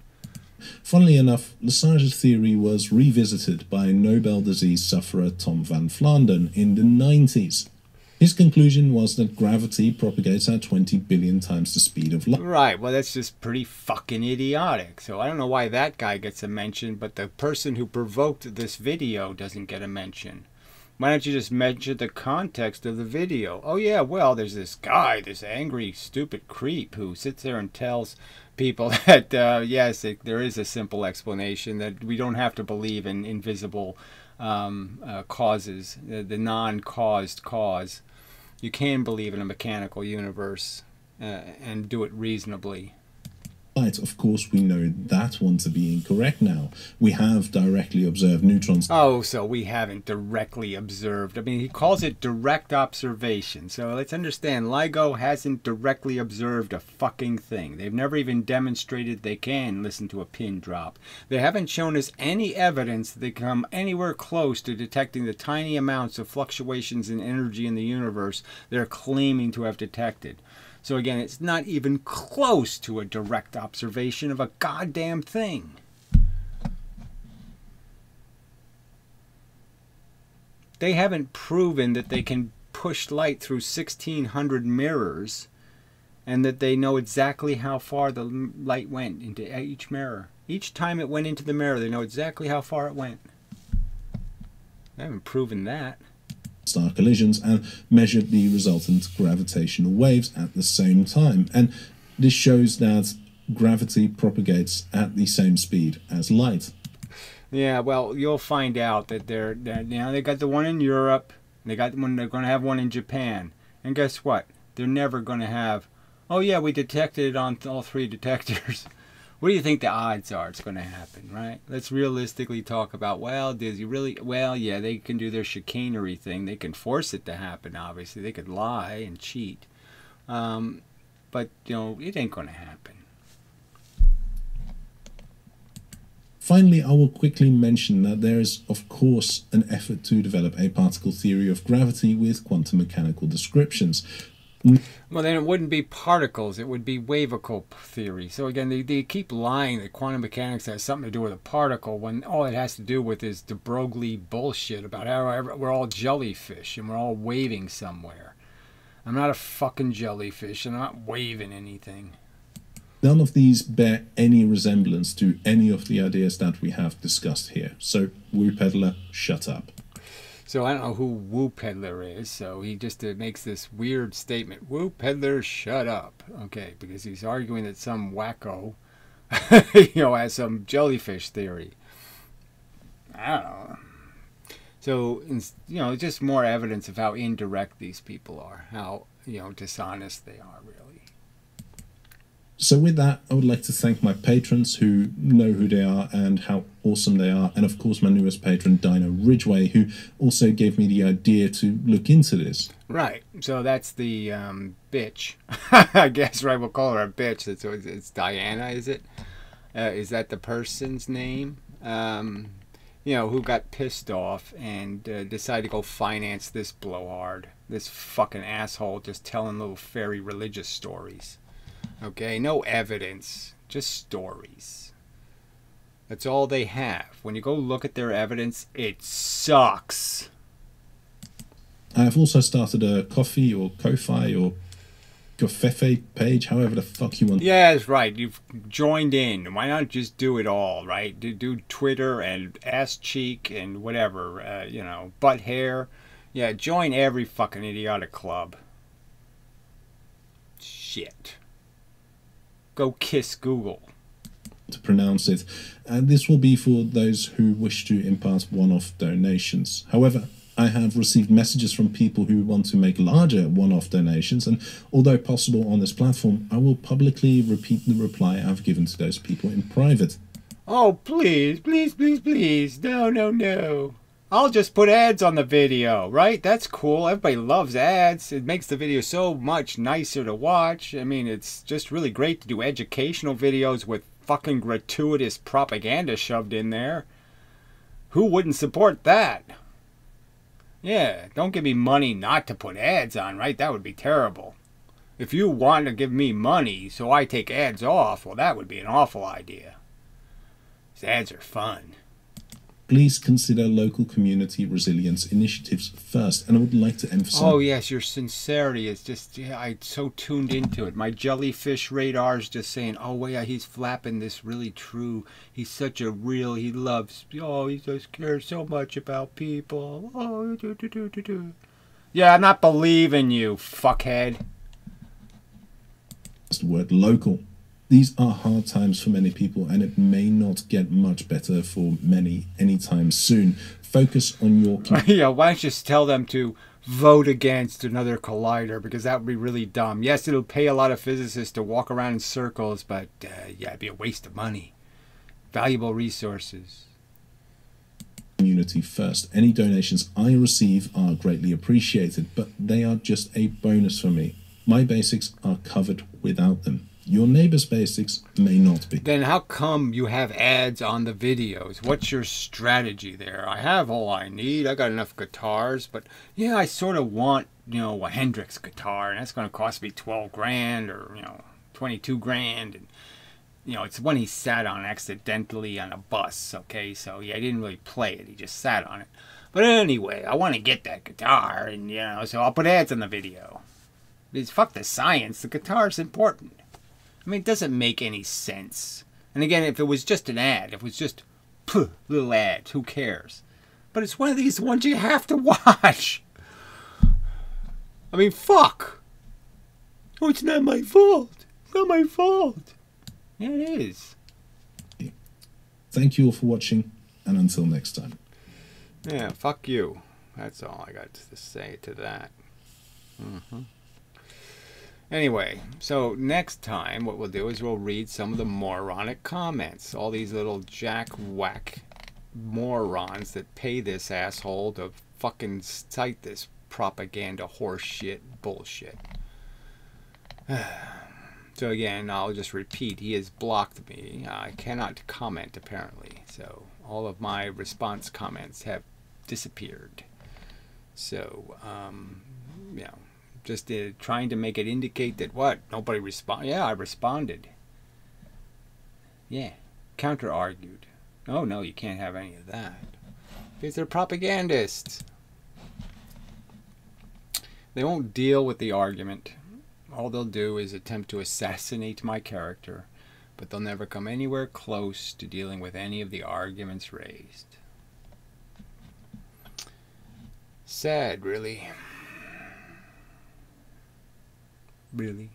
Funnily enough, Lesage's theory was revisited by Nobel disease sufferer Tom van Vlaanderen in the 90s. His conclusion was that gravity propagates at 20 billion times the speed of light. Right, well, that's just pretty fucking idiotic. So I don't know why that guy gets a mention, but the person who provoked this video doesn't get a mention. Why don't you just mention the context of the video? Oh yeah, well, there's this guy, this angry, stupid creep who sits there and tells people that, yes, there is a simple explanation, that we don't have to believe in invisible causes, the non-caused cause. You can believe in a mechanical universe and do it reasonably. light. Of course, we know that one to be incorrect now. We have directly observed neutrons. Oh, so we haven't directly observed. I mean, he calls it direct observation. So let's understand, LIGO hasn't directly observed a fucking thing. They've never even demonstrated they can listen to a pin drop. They haven't shown us any evidence that they come anywhere close to detecting the tiny amounts of fluctuations in energy in the universe they're claiming to have detected. So again, it's not even close to a direct observation of a goddamn thing. They haven't proven that they can push light through 1,600 mirrors and that they know exactly how far the light went into each mirror. Each time it went into the mirror, they know exactly how far it went. They haven't proven that. Star collisions and measured the resultant gravitational waves at the same time, and this shows that gravity propagates at the same speed as light. Yeah, well, you'll find out that they got the one in Europe, they got one. They're going to have one in Japan, and guess what? They're never going to have. Oh yeah, we detected it on all three detectors. What do you think the odds are it's going to happen, right? Let's realistically talk about, well, does he really? Well, yeah, they can do their chicanery thing. They can force it to happen, obviously. They could lie and cheat. But, you know, it ain't going to happen. Finally, I will quickly mention that there is, of course, an effort to develop a particle theory of gravity with quantum mechanical descriptions. Well, then it wouldn't be particles. It would be wavicle theory. So again, they keep lying that quantum mechanics has something to do with a particle when all it has to do with is de Broglie bullshit about how we're all jellyfish and we're all waving somewhere. I'm not a fucking jellyfish. I'm not waving anything. None of these bear any resemblance to any of the ideas that we have discussed here. So, Woo Peddler, shut up. So I don't know who Woo Peddler is, so he just makes this weird statement. Woo Peddler, shut up. Okay, because he's arguing that some wacko, has some jellyfish theory. I don't know. So, just more evidence of how indirect these people are, how, dishonest they are, really. So with that, I would like to thank my patrons who know who they are and how awesome they are. And of course, my newest patron, Dino Ridgway, who also gave me the idea to look into this. Right. So that's the bitch. I guess, right? We'll call her a bitch. It's Diana, is it? Is that the person's name? Who got pissed off and decided to go finance this blowhard. This fucking asshole just telling little fairy religious stories. Okay, no evidence, just stories. That's all they have. When you go look at their evidence, it sucks. I have also started a Ko-fi or Ko-fi or Ko-fefe page, however the fuck you want. Yeah, that's right. You've joined in. Why not just do it all, right? Do Twitter and Ass Cheek and whatever, butt hair. Yeah, join every fucking idiotic club. Shit. Go kiss Google. To pronounce it, and this will be for those who wish to impart one-off donations. However, I have received messages from people who want to make larger one-off donations, and although possible on this platform, I will publicly repeat the reply I've given to those people in private. Oh, please, please, please, please. No, no, no. I'll just put ads on the video, right? That's cool. Everybody loves ads. It makes the video so much nicer to watch. I mean, it's just really great to do educational videos with fucking gratuitous propaganda shoved in there. Who wouldn't support that? Yeah, don't give me money not to put ads on, right? That would be terrible. If you want to give me money so I take ads off, well, that would be an awful idea. These ads are fun. Please consider local community resilience initiatives first, and I would like to emphasize... Oh yes, your sincerity is just, I'm so tuned into it. My jellyfish radar is just saying, oh yeah, he's flapping this really true. He's such a real, he loves, he just cares so much about people. Oh, Yeah, I'm not believing you, fuckhead. The word local. These are hard times for many people, and it may not get much better for many anytime soon. Focus on your... Yeah, why don't you just tell them to vote against another collider because that would be really dumb. Yes, it'll pay a lot of physicists to walk around in circles, but yeah, it'd be a waste of money. Valuable resources. Community first. Any donations I receive are greatly appreciated, but they are just a bonus for me. My basics are covered without them. Your neighbor's basics may not be. Then how come you have ads on the videos? What's your strategy there? I have all I need. I got enough guitars, but yeah, I sort of want, you know, a Hendrix guitar, and that's going to cost me 12 grand or, you know, 22 grand. And, you know, it's one he sat on accidentally on a bus, okay? So, yeah, he didn't really play it. He just sat on it. But anyway, I want to get that guitar, and, you know, so I'll put ads on the video. Because fuck the science. The guitar's important. I mean, it doesn't make any sense. And again, if it was just an ad, if it was just little ads, who cares? But it's one of these ones you have to watch. I mean, fuck. Oh, it's not my fault. It's not my fault. Yeah, it is. Thank you all for watching, and until next time. Yeah, fuck you. That's all I got to say to that. Anyway, so next time what we'll do is we'll read some of the moronic comments. All these little jack-whack morons that pay this asshole to fucking cite this propaganda horseshit bullshit. So again, I'll just repeat, he has blocked me. I cannot comment apparently. So all of my response comments have disappeared. So, you know, just trying to make it indicate that what? Nobody responded. Yeah, I responded. Yeah. Counter-argued. Oh, no, you can't have any of that. Because they're propagandists. They won't deal with the argument. All they'll do is attempt to assassinate my character, but they'll never come anywhere close to dealing with any of the arguments raised. Sad, really. Really.